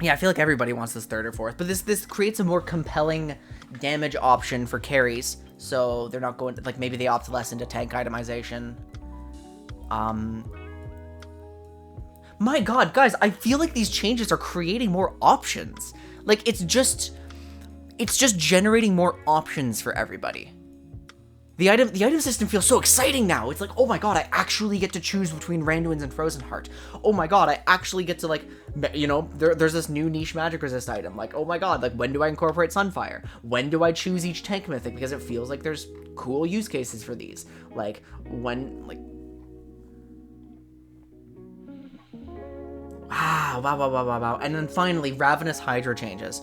Yeah, I feel like everybody wants this third or fourth, but this creates a more compelling damage option for carries, so they're not going to, like, maybe they opt less into tank itemization. My god, guys, I feel like these changes are creating more options. Like, it's just generating more options for everybody. The item system feels so exciting now. It's like, oh my god, I actually get to choose between Randuin's and Frozen Heart. Oh my god, I actually get to, like, you know, there's this new niche magic resist item. Like, oh my god, like, when do I incorporate Sunfire? When do I choose each tank mythic? Because it feels like there's cool use cases for these. Like, when, like... Wow. And then finally, Ravenous Hydra changes.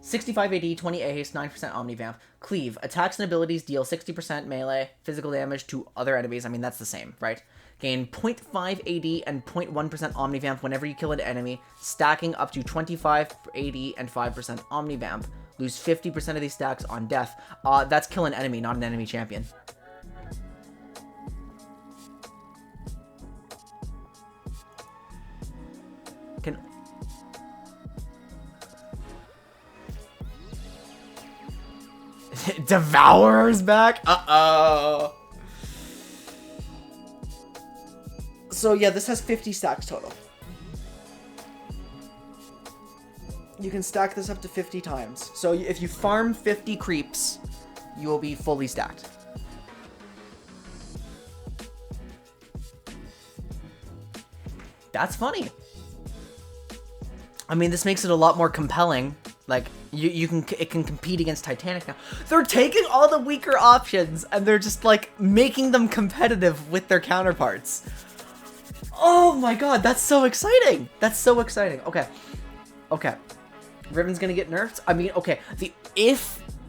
65 AD, 20 A haste, 9% Omnivamp. Cleave. Attacks and abilities deal 60% melee physical damage to other enemies. I mean, that's the same, right? Gain 0.5 AD and 0.1% Omnivamp whenever you kill an enemy, stacking up to 25 AD and 5% Omnivamp. Lose 50% of these stacks on death. That's kill an enemy, not an enemy champion. Devourer's back? Uh-oh. So yeah, this has 50 stacks total. You can stack this up to 50 times. So if you farm 50 creeps, you will be fully stacked. That's funny. I mean, this makes it a lot more compelling. Like, it can compete against Titanic now. They're taking all the weaker options and they're just, like, making them competitive with their counterparts. Oh my god, that's so exciting. That's so exciting. Okay. Riven's gonna get nerfed? I mean, okay.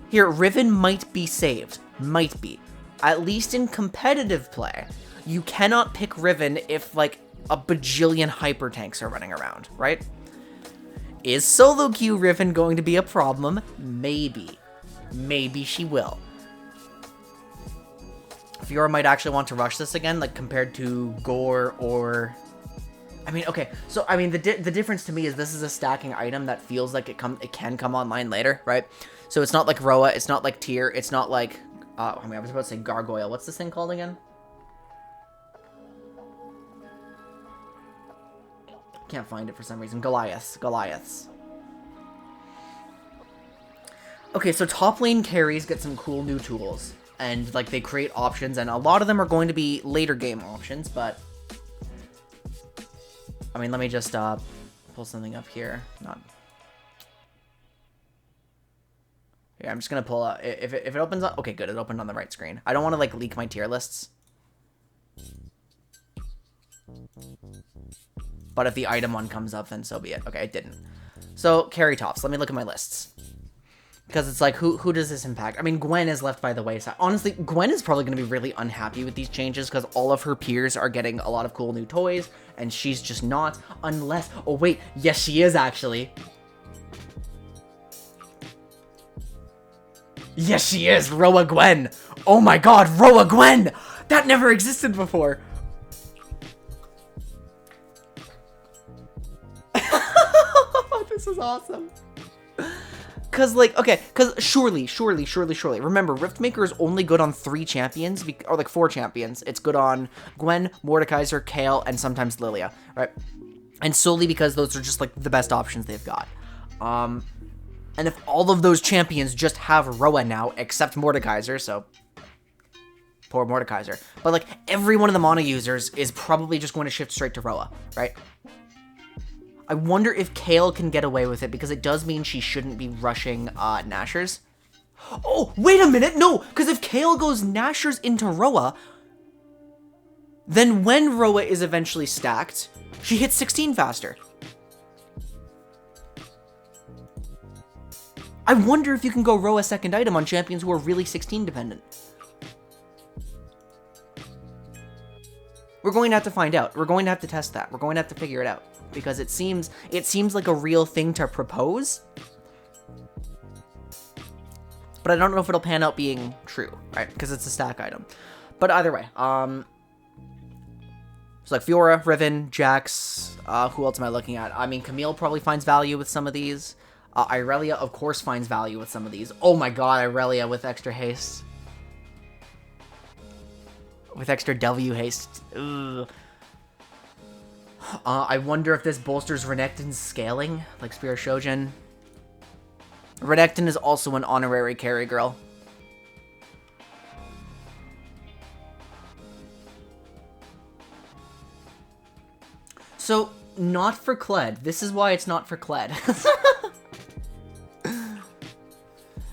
Here, Riven might be saved. Might be. At least in competitive play, you cannot pick Riven if, like, a bajillion hyper tanks are running around, right? Is solo queue Riven going to be a problem? Maybe. Maybe she will. Fiora might actually want to rush this again, like, compared to Gore or... I mean, okay, so, I mean, the difference to me is this is a stacking item that feels like it can come online later, right? So it's not like Roa, it's not like Tyr, it's not like... I mean, I was about to say Gargoyle. What's this thing called again? Can't find it for some reason. Goliaths. Okay, so top lane carries get some cool new tools. And, like, they create options, and a lot of them are going to be later game options, but... I mean, let me just, pull something up here. Yeah, I'm just gonna pull up... If it opens up... Okay, good, it opened on the right screen. I don't want to, like, leak my tier lists. But if the item one comes up, then so be it. Okay, it didn't. So, carry tops. Let me look at my lists. Because it's like, who does this impact? I mean, Gwen is left by the wayside. Honestly, Gwen is probably going to be really unhappy with these changes because all of her peers are getting a lot of cool new toys, and she's just not, unless... Oh, wait. Yes, she is, actually. Yes, she is! Roa Gwen! Oh my god, Roa Gwen! That never existed before! This is awesome. Cause like, okay, cause surely. Remember, Riftmaker is only good on 3 champions, or like 4 champions. It's good on Gwen, Mordekaiser, Kayle, and sometimes Lilia, right? And solely because those are just like the best options they've got. And if all of those champions just have Roa now, except Mordekaiser, so poor Mordekaiser. But like every one of the mono users is probably just going to shift straight to Roa, right? I wonder if Kayle can get away with it, because it does mean she shouldn't be rushing Nashers. Oh, wait a minute! No! Because if Kayle goes Nashers into Roa, then when Roa is eventually stacked, she hits 16 faster. I wonder if you can go Roa second item on champions who are really 16 dependent. We're going to have to find out. We're going to have to test that. We're going to have to figure it out. Because it seems like a real thing to propose. But I don't know if it'll pan out being true, right? Because it's a stack item. But either way, so like Fiora, Riven, Jax, who else am I looking at? I mean, Camille probably finds value with some of these. Irelia, of course, finds value with some of these. Oh my god, Irelia with extra haste. With extra W haste. Ugh. I wonder if this bolsters Renekton's scaling, like Spear Shojin. Renekton is also an honorary carry girl. So, not for Kled. This is why it's not for Kled.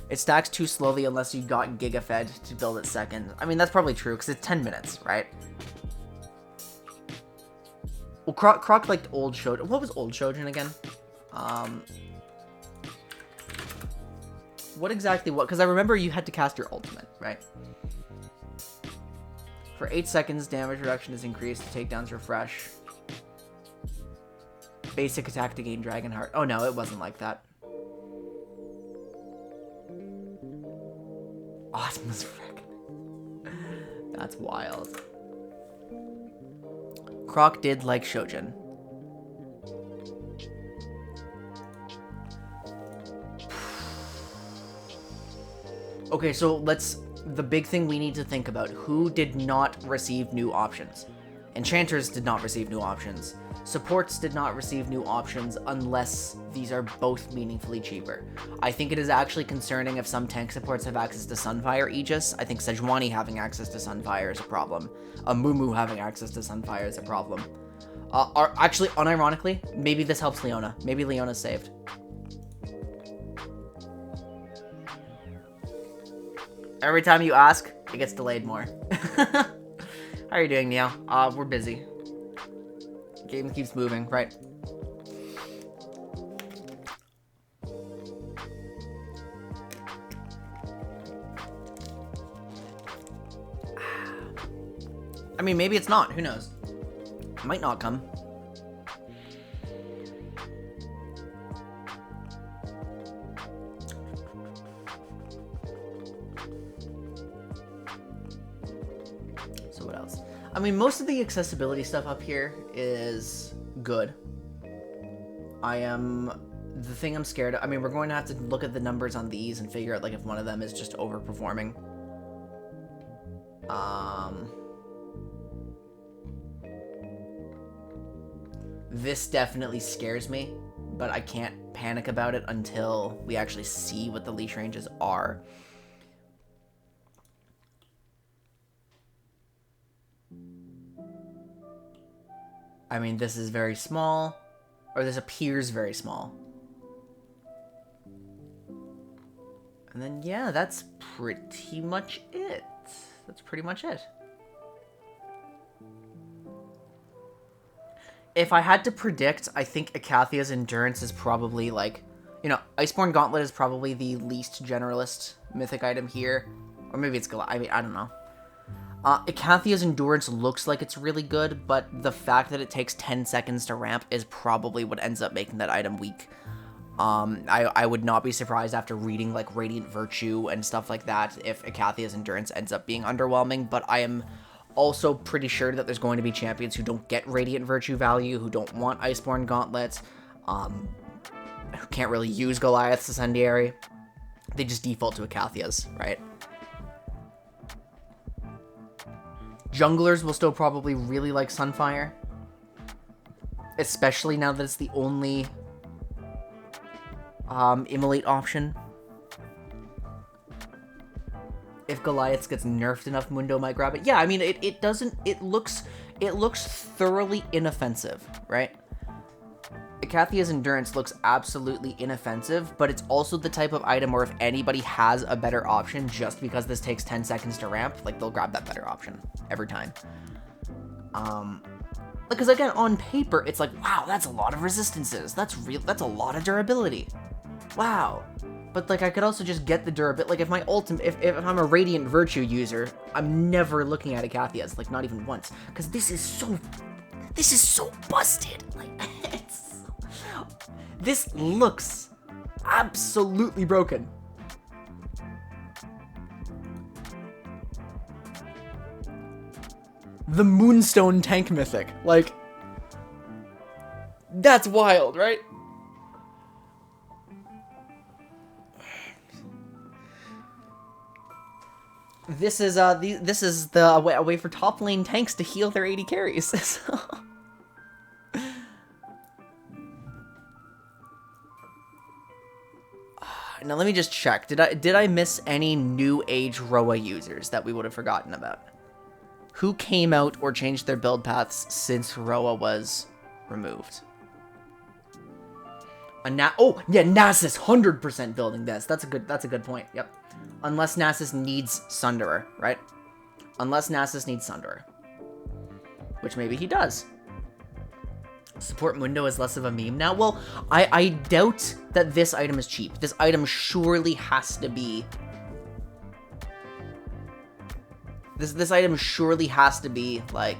It stacks too slowly unless you got Giga Fed to build it second. I mean, that's probably true, because it's 10 minutes, right? Well, Croc liked old Shojin. What was old Shojin again? What exactly what? Because I remember you had to cast your ultimate, right? For 8 seconds, damage reduction is increased. Takedowns refresh. Basic attack to gain Dragon Heart. Oh no, it wasn't like that. Optimus frick. That's wild. Croc did like Shojin. Okay, so let's... The big thing we need to think about. Who did not receive new options? Enchanters did not receive new options. Supports did not receive new options unless these are both meaningfully cheaper. I think it is actually concerning if some tank supports have access to Sunfire Aegis. I think Sejuani having access to Sunfire is a problem. Mumu having access to Sunfire is a problem. Actually, unironically, maybe this helps Leona. Maybe Leona's saved. Every time you ask, it gets delayed more. How are you doing, Neo? We're busy. Game keeps moving, right? I mean, maybe it's not. Who knows? It might not come. So what else? I mean, most of the accessibility stuff up here is good. The thing I'm scared of, I mean, we're going to have to look at the numbers on these and figure out, like, if one of them is just overperforming. This definitely scares me, but I can't panic about it until we actually see what the leash ranges are. I mean, this is very small, or this appears very small. And then, yeah, that's pretty much it. That's pretty much it. If I had to predict, I think Akathia's endurance is probably, like, You know, Iceborne Gauntlet is probably the least generalist mythic item here. Or maybe it's Goliath. I mean, I don't know. Akathia's Endurance looks like it's really good, but the fact that it takes 10 seconds to ramp is probably what ends up making that item weak. I would not be surprised after reading, like, Radiant Virtue and stuff like that if Akathia's Endurance ends up being underwhelming, but I am also pretty sure that there's going to be champions who don't get Radiant Virtue value, who don't want Iceborne Gauntlets, who can't really use Goliaths Descentiary. They just default to Akathia's, right? Junglers will still probably really like Sunfire. Especially now that it's the only immolate option. If Goliaths gets nerfed enough, Mundo might grab it. Yeah, I mean, it doesn't... It looks thoroughly inoffensive, right? Akathia's Endurance looks absolutely inoffensive, but it's also the type of item where if anybody has a better option just because this takes 10 seconds to ramp, like, they'll grab that better option every time. Because again, on paper, it's like, wow, that's a lot of resistances. That's a lot of durability. Wow. But, like, I could also just get the durability. Like, if my ultimate, if I'm a Radiant Virtue user, I'm never looking at Akathia's, like, not even once. Because this is so busted. Like, this looks absolutely broken. The Moonstone tank mythic. Like, that's wild, right? This is a way for top lane tanks to heal their 80 carries. Now let me just check. Did I miss any new age Roa users that we would have forgotten about? Who came out or changed their build paths since Roa was removed? Oh yeah, Nasus 100% building this. That's a good point. Yep. Unless Nasus needs Sunderer, right? Unless Nasus needs Sunderer, which maybe he does. Support Mundo is less of a meme now. Well, I doubt that this item is cheap. This item surely has to be... This item surely has to be, like,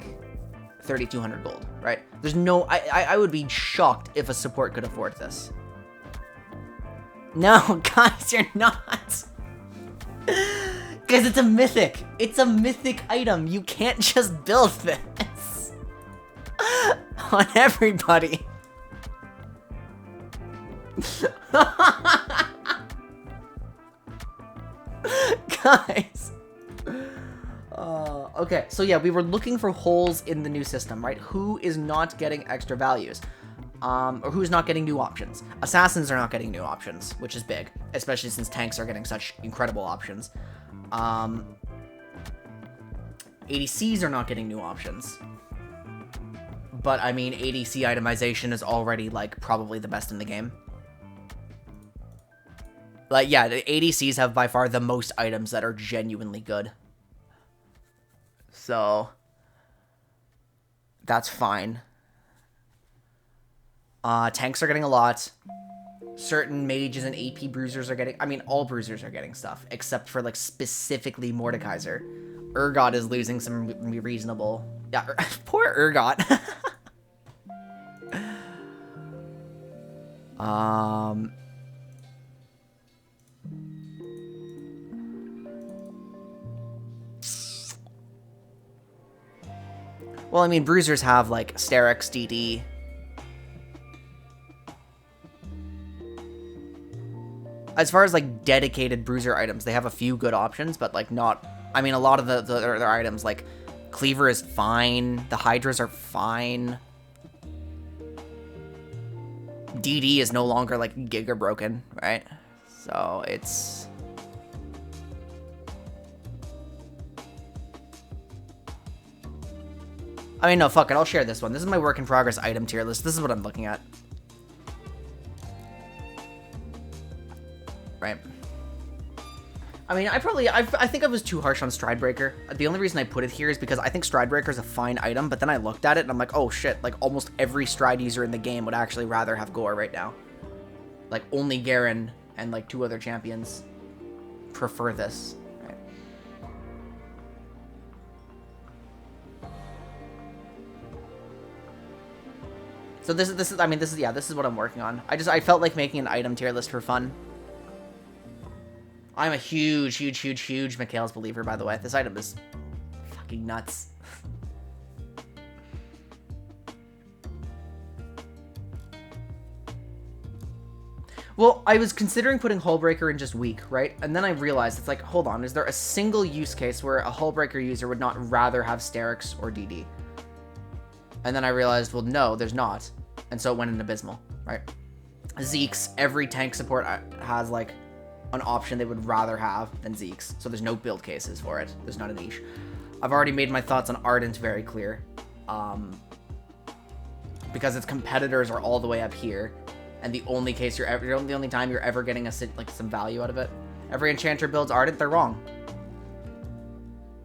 3,200 gold, right? There's no... I would be shocked if a support could afford this. No, guys, you're not. Guys, it's a mythic. It's a mythic item. You can't just build this on everybody. Guys. Okay, so yeah, we were looking for holes in the new system, right? Who is not getting extra values? Or who's not getting new options? Assassins are not getting new options, which is big, especially since tanks are getting such incredible options. ADCs are not getting new options. But, I mean, ADC itemization is already, like, probably the best in the game. Like, yeah, the ADCs have by far the most items that are genuinely good. So, that's fine. Tanks are getting a lot. Certain mages and AP bruisers are getting... I mean, all bruisers are getting stuff, except for, like, specifically Mordekaiser. Urgot is losing some reasonable... Yeah, poor Urgot. Well, I mean, bruisers have, like, Sterix, DD... As far as, like, dedicated bruiser items, they have a few good options, but, like, not... I mean, a lot of their items, like, Cleaver is fine, the Hydras are fine. DD is no longer, like, Giga broken, right? So, it's... I mean, no, fuck it, I'll share this one. This is my work in progress item tier list. This is what I'm looking at. Right. I mean, I think I was too harsh on Stridebreaker. The only reason I put it here is because I think Stridebreaker is a fine item, but then I looked at it and I'm like, oh shit, like almost every Stride user in the game would actually rather have Gore right now. Like, only Garen and, like, 2 other champions prefer this, right? So this is what I'm working on. I felt like making an item tier list for fun. I'm a huge Mikhail's believer, by the way. This item is fucking nuts. Well, I was considering putting Hullbreaker in just weak, right? And then I realized, it's like, hold on, is there a single use case where a Hullbreaker user would not rather have Sterix or DD? And then I realized, well, no, there's not. And so it went in Abysmal, right? Zeke's, every tank support has, like, an option they would rather have than Zeke's. So there's no build cases for it. There's not a niche. I've already made my thoughts on Ardent very clear. Because its competitors are all the way up here. And the only case the only time you're ever getting some value out of it. Every enchanter builds Ardent, they're wrong.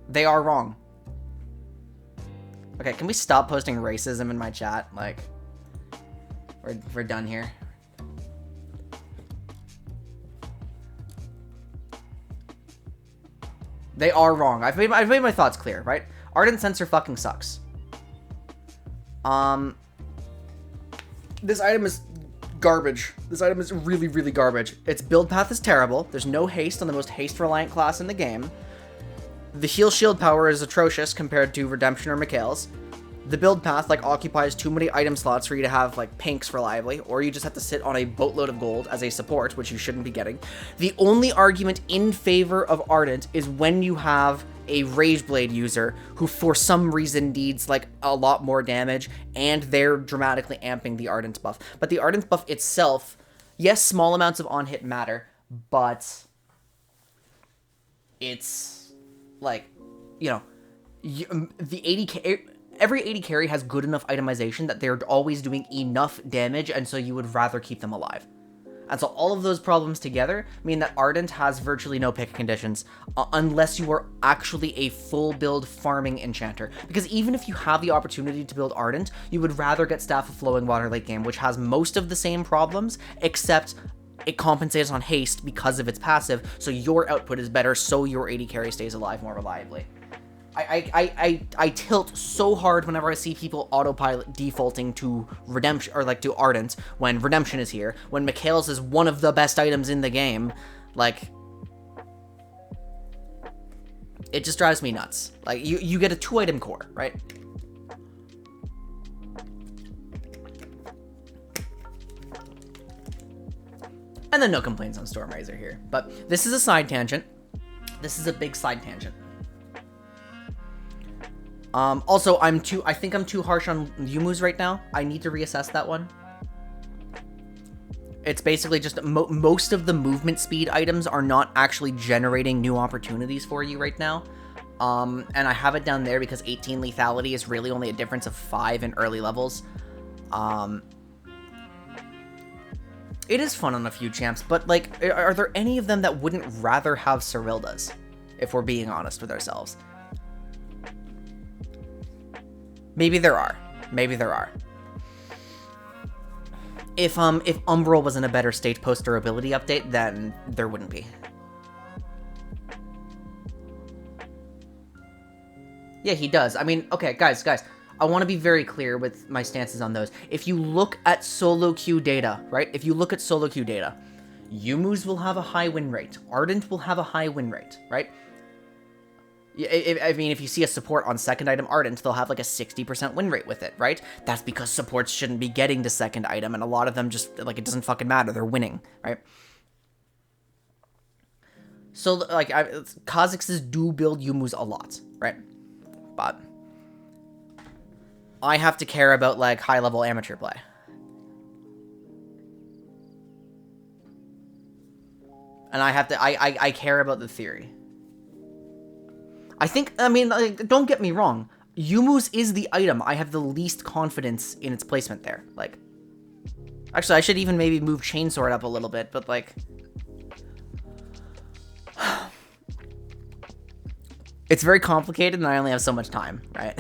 They are wrong. Okay, can we stop posting racism in my chat? Like, we're done here. They are wrong. I've made my thoughts clear, right? Ardent Sensor fucking sucks. This item is garbage. This item is really, really garbage. Its build path is terrible. There's no haste on the most haste-reliant class in the game. The heal shield power is atrocious compared to Redemption or Mikhail's. The build path, like, occupies too many item slots for you to have, like, pinks reliably, or you just have to sit on a boatload of gold as a support, which you shouldn't be getting. The only argument in favor of Ardent is when you have a Rageblade user who for some reason needs, like, a lot more damage, and they're dramatically amping the Ardent buff. But the Ardent buff itself, yes, small amounts of on-hit matter, but it's, like, you know, the 80k... Every 80 carry has good enough itemization that they're always doing enough damage, and so you would rather keep them alive. And so all of those problems together mean that Ardent has virtually no pick conditions, unless you are actually a full build farming enchanter. Because even if you have the opportunity to build Ardent, you would rather get Staff of Flowing Water late game, which has most of the same problems, except it compensates on haste because of its passive, so your output is better, so your 80 carry stays alive more reliably. I tilt so hard whenever I see people autopilot defaulting to Redemption, or like to Ardent, when Redemption is here, when Mikhail's is one of the best items in the game. Like, it just drives me nuts. Like, you get a 2-item core, right? And then no complaints on Stormrazor here. But this is a side tangent. This is a big side tangent. Also, I think I'm too harsh on Yumu's right now. I need to reassess that one. It's basically just most of the movement speed items are not actually generating new opportunities for you right now. And I have it down there because 18 lethality is really only a difference of 5 in early levels. It is fun on a few champs, but, like, are there any of them that wouldn't rather have Cyrildas, if we're being honest with ourselves? Maybe there are. Maybe there are. If Umbral was in a better state post durability update, then there wouldn't be. Yeah, he does. I mean, okay, guys, I want to be very clear with my stances on those. If you look at solo queue data, right? If you look at solo queue data, Yumu's will have a high win rate. Ardent will have a high win rate, right? I mean, if you see a support on second item Ardent, they'll have like a 60% win rate with it, right? That's because supports shouldn't be getting to second item, and a lot of them just, like, it doesn't fucking matter. They're winning, right? So, like, Kha'Zixes do build Yumu's a lot, right? But I have to care about, like, high-level amateur play. And I have to, I care about the theory. I mean, like, don't get me wrong. Yumu's is the item I have the least confidence in its placement there. Like, actually, I should even maybe move Chainsword up a little bit, but, like, it's very complicated and I only have so much time, right?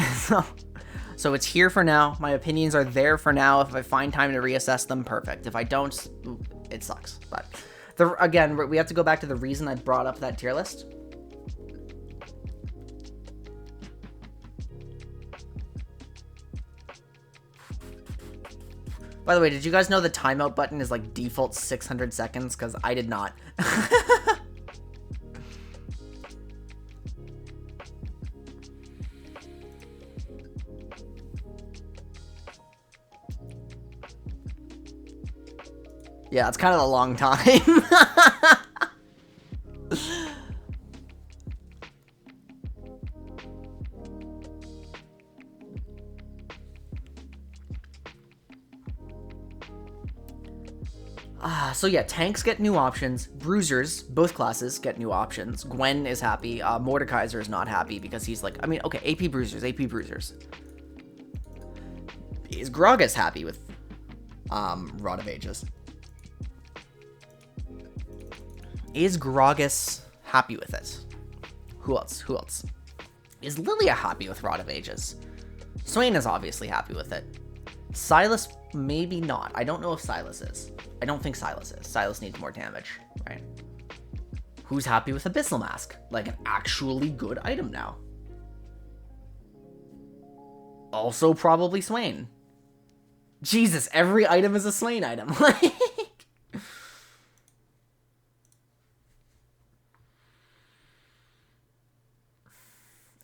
So it's here for now. My opinions are there for now. If I find time to reassess them, perfect. If I don't, it sucks. But again, we have to go back to the reason I brought up that tier list. By the way, did you guys know the timeout button is like default 600 seconds? Because I did not. Yeah, it's kind of a long time. So yeah, tanks get new options. Bruisers, both classes, get new options. Gwen is happy. Mordekaiser is not happy because he's like, I mean, okay, AP Bruisers, AP Bruisers. Is Gragas happy with Rod of Ages? Is Gragas happy with it? Who else? Who else? Is Lilia happy with Rod of Ages? Swain is obviously happy with it. Silas, maybe not. I don't know if Silas is. I don't think Silas is. Silas needs more damage, right? Who's happy with Abyssal Mask? Like an actually good item now. Also probably Swain. Jesus, every item is a Swain item.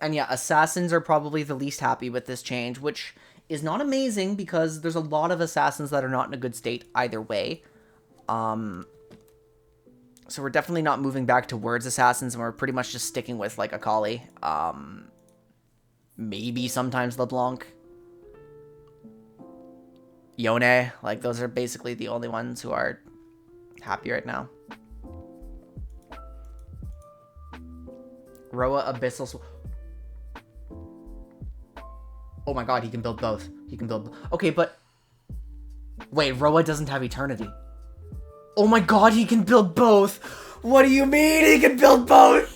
And yeah, assassins are probably the least happy with this change, which is not amazing because there's a lot of assassins that are not in a good state either way. So we're definitely not moving back towards assassins, and we're pretty much just sticking with like Akali. Maybe sometimes LeBlanc. Yone, like those are basically the only ones who are happy right now. Roa, Abyssal... Oh my god, he can build both. He can build... Okay, but... Wait, Roa doesn't have Eternity. Oh my god, he can build both! What do you mean he can build both?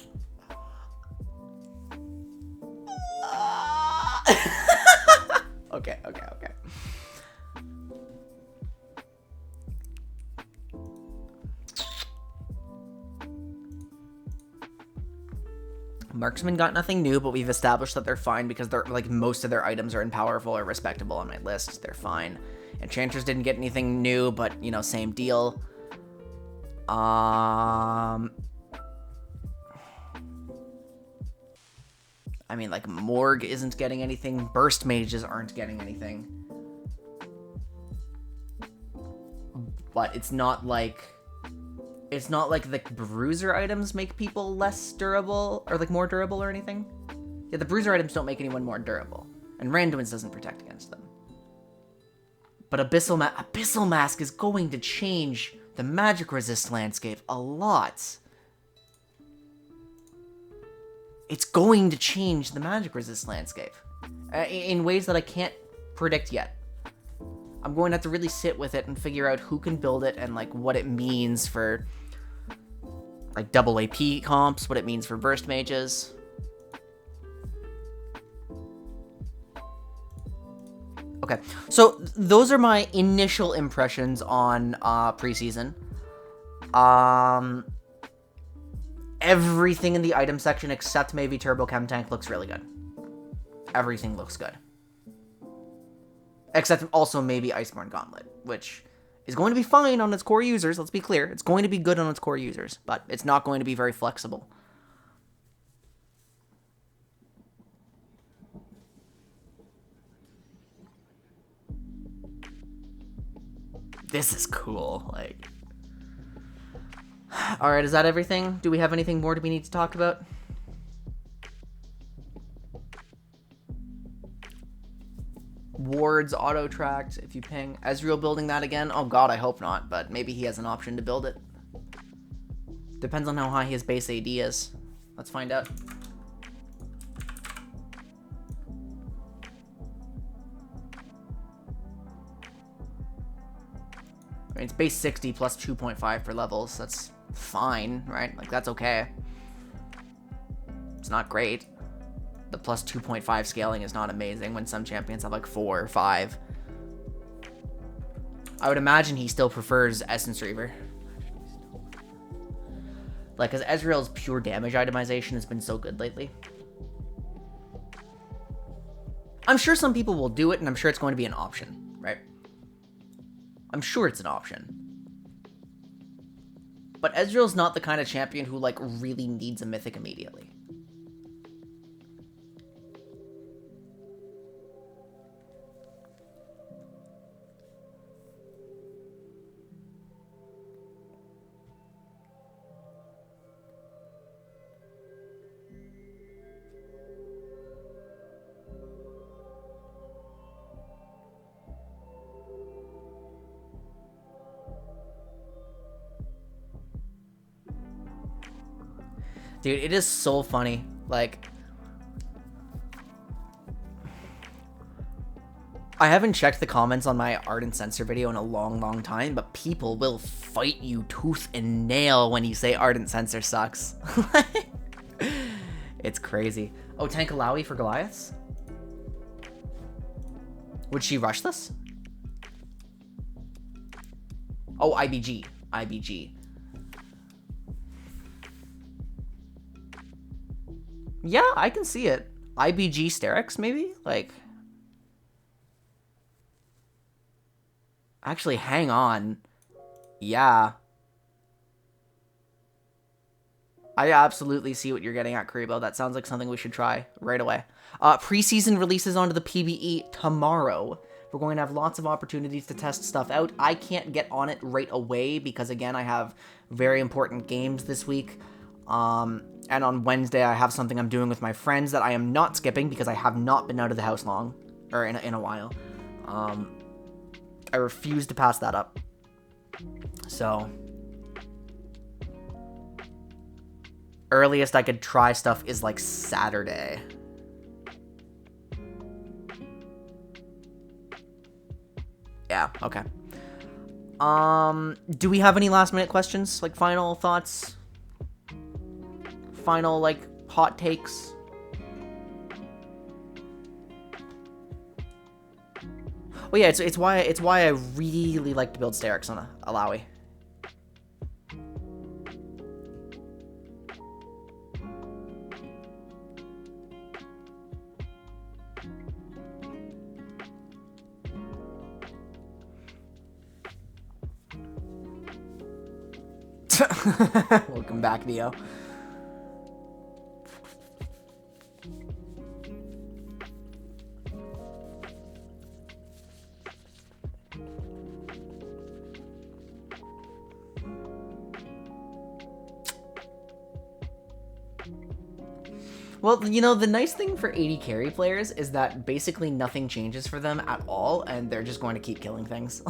Okay. Marksman got nothing new, but we've established that they're fine because they're like most of their items are in powerful or respectable on my list. They're fine. Enchanters didn't get anything new, but you know, same deal. I mean, like Morgue isn't getting anything. Burst mages aren't getting anything. But it's not like the bruiser items make people less durable or like more durable or anything. Yeah, the bruiser items don't make anyone more durable, and randomness doesn't protect against them. But Abyssal Mask is going to change the magic resist landscape a lot. It's going to change the magic resist landscape in ways that I can't predict yet. I'm going to have to really sit with it and figure out who can build it and like what it means for like double AP comps, what it means for burst mages. Okay, so those are my initial impressions on preseason. Everything in the item section except maybe Turbochem Tank looks really good. Everything looks good. Except also maybe Iceborne Gauntlet, which is going to be fine on its core users, let's be clear. It's going to be good on its core users, but it's not going to be very flexible. This is cool, like... Alright, is that everything? Do we have anything more we need to talk about? Wards auto-tracked if you ping. Ezreal building that again? Oh god, I hope not, but maybe he has an option to build it. Depends on how high his base AD is. Let's find out. I mean, it's base 60 plus 2.5 for levels. That's fine, right? Like, that's okay. It's not great. The plus 2.5 scaling is not amazing when some champions have like 4 or 5. I would imagine he still prefers Essence Reaver. Like, because Ezreal's pure damage itemization has been so good lately. I'm sure some people will do it, and I'm sure it's going to be an option, right? I'm sure it's an option. But Ezreal's not the kind of champion who, like, really needs a mythic immediately. Dude, it is so funny. Like, I haven't checked the comments on my Ardent Censor video in a long time, but people will fight you tooth and nail when you say Ardent Censor sucks. It's crazy. Oh, tank Alawi for Goliaths? Would she rush this? Oh, IBG. IBG. Yeah, I can see it. IBG Sterix, maybe? Like... Actually, hang on. Yeah. I absolutely see what you're getting at, Karibo. That sounds like something we should try right away. Preseason releases onto the PvE tomorrow. We're going to have lots of opportunities to test stuff out. I can't get on it right away because, again, I have very important games this week. And on Wednesday, I have something I'm doing with my friends that I am not skipping because I have not been out of the house long, or in a while. I refuse to pass that up. So, earliest I could try stuff is like Saturday. Yeah, okay. Do we have any last minute questions? Like final thoughts? Final, like, hot takes? Well, yeah, it's why I really like to build Sterix on Alawi. Welcome back, Neo. Well, you know, the nice thing for 80 carry players is that basically nothing changes for them at all, and they're just going to keep killing things.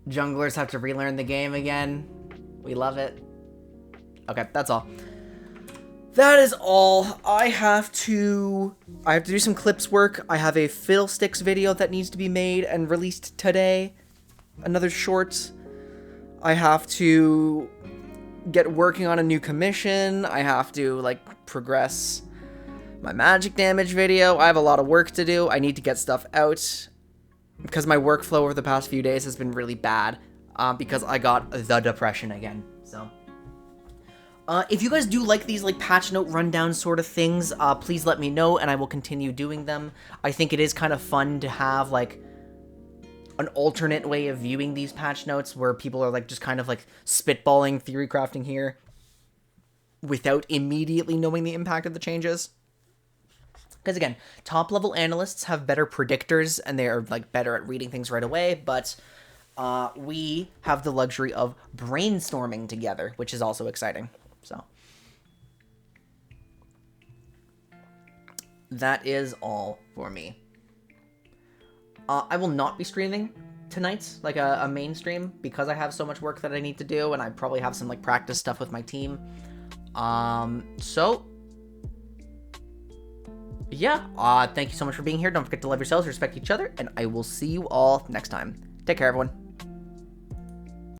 Junglers have to relearn the game again. We love it. Okay, that's all. That is all. I have to do some clips work. I have a Fiddlesticks video that needs to be made and released today. Another short. I have to get working on a new commission. I have to, like, progress my magic damage video. I have a lot of work to do. I need to get stuff out because my workflow over the past few days has been really bad because I got the depression again. So if you guys do like these, like, patch note rundown sort of things, please let me know and I will continue doing them. I think it is kind of fun to have, like, an alternate way of viewing these patch notes where people are, like, just kind of, like, spitballing, theory crafting here without immediately knowing the impact of the changes. Because, again, top-level analysts have better predictors, and they are, like, better at reading things right away, but we have the luxury of brainstorming together, which is also exciting. So, that is all for me. I will not be streaming tonight, like a main stream, because I have so much work that I need to do, and I probably have some, like, practice stuff with my team. So, yeah, thank you so much for being here. Don't forget to love yourselves, respect each other, and I will see you all next time. Take care, everyone.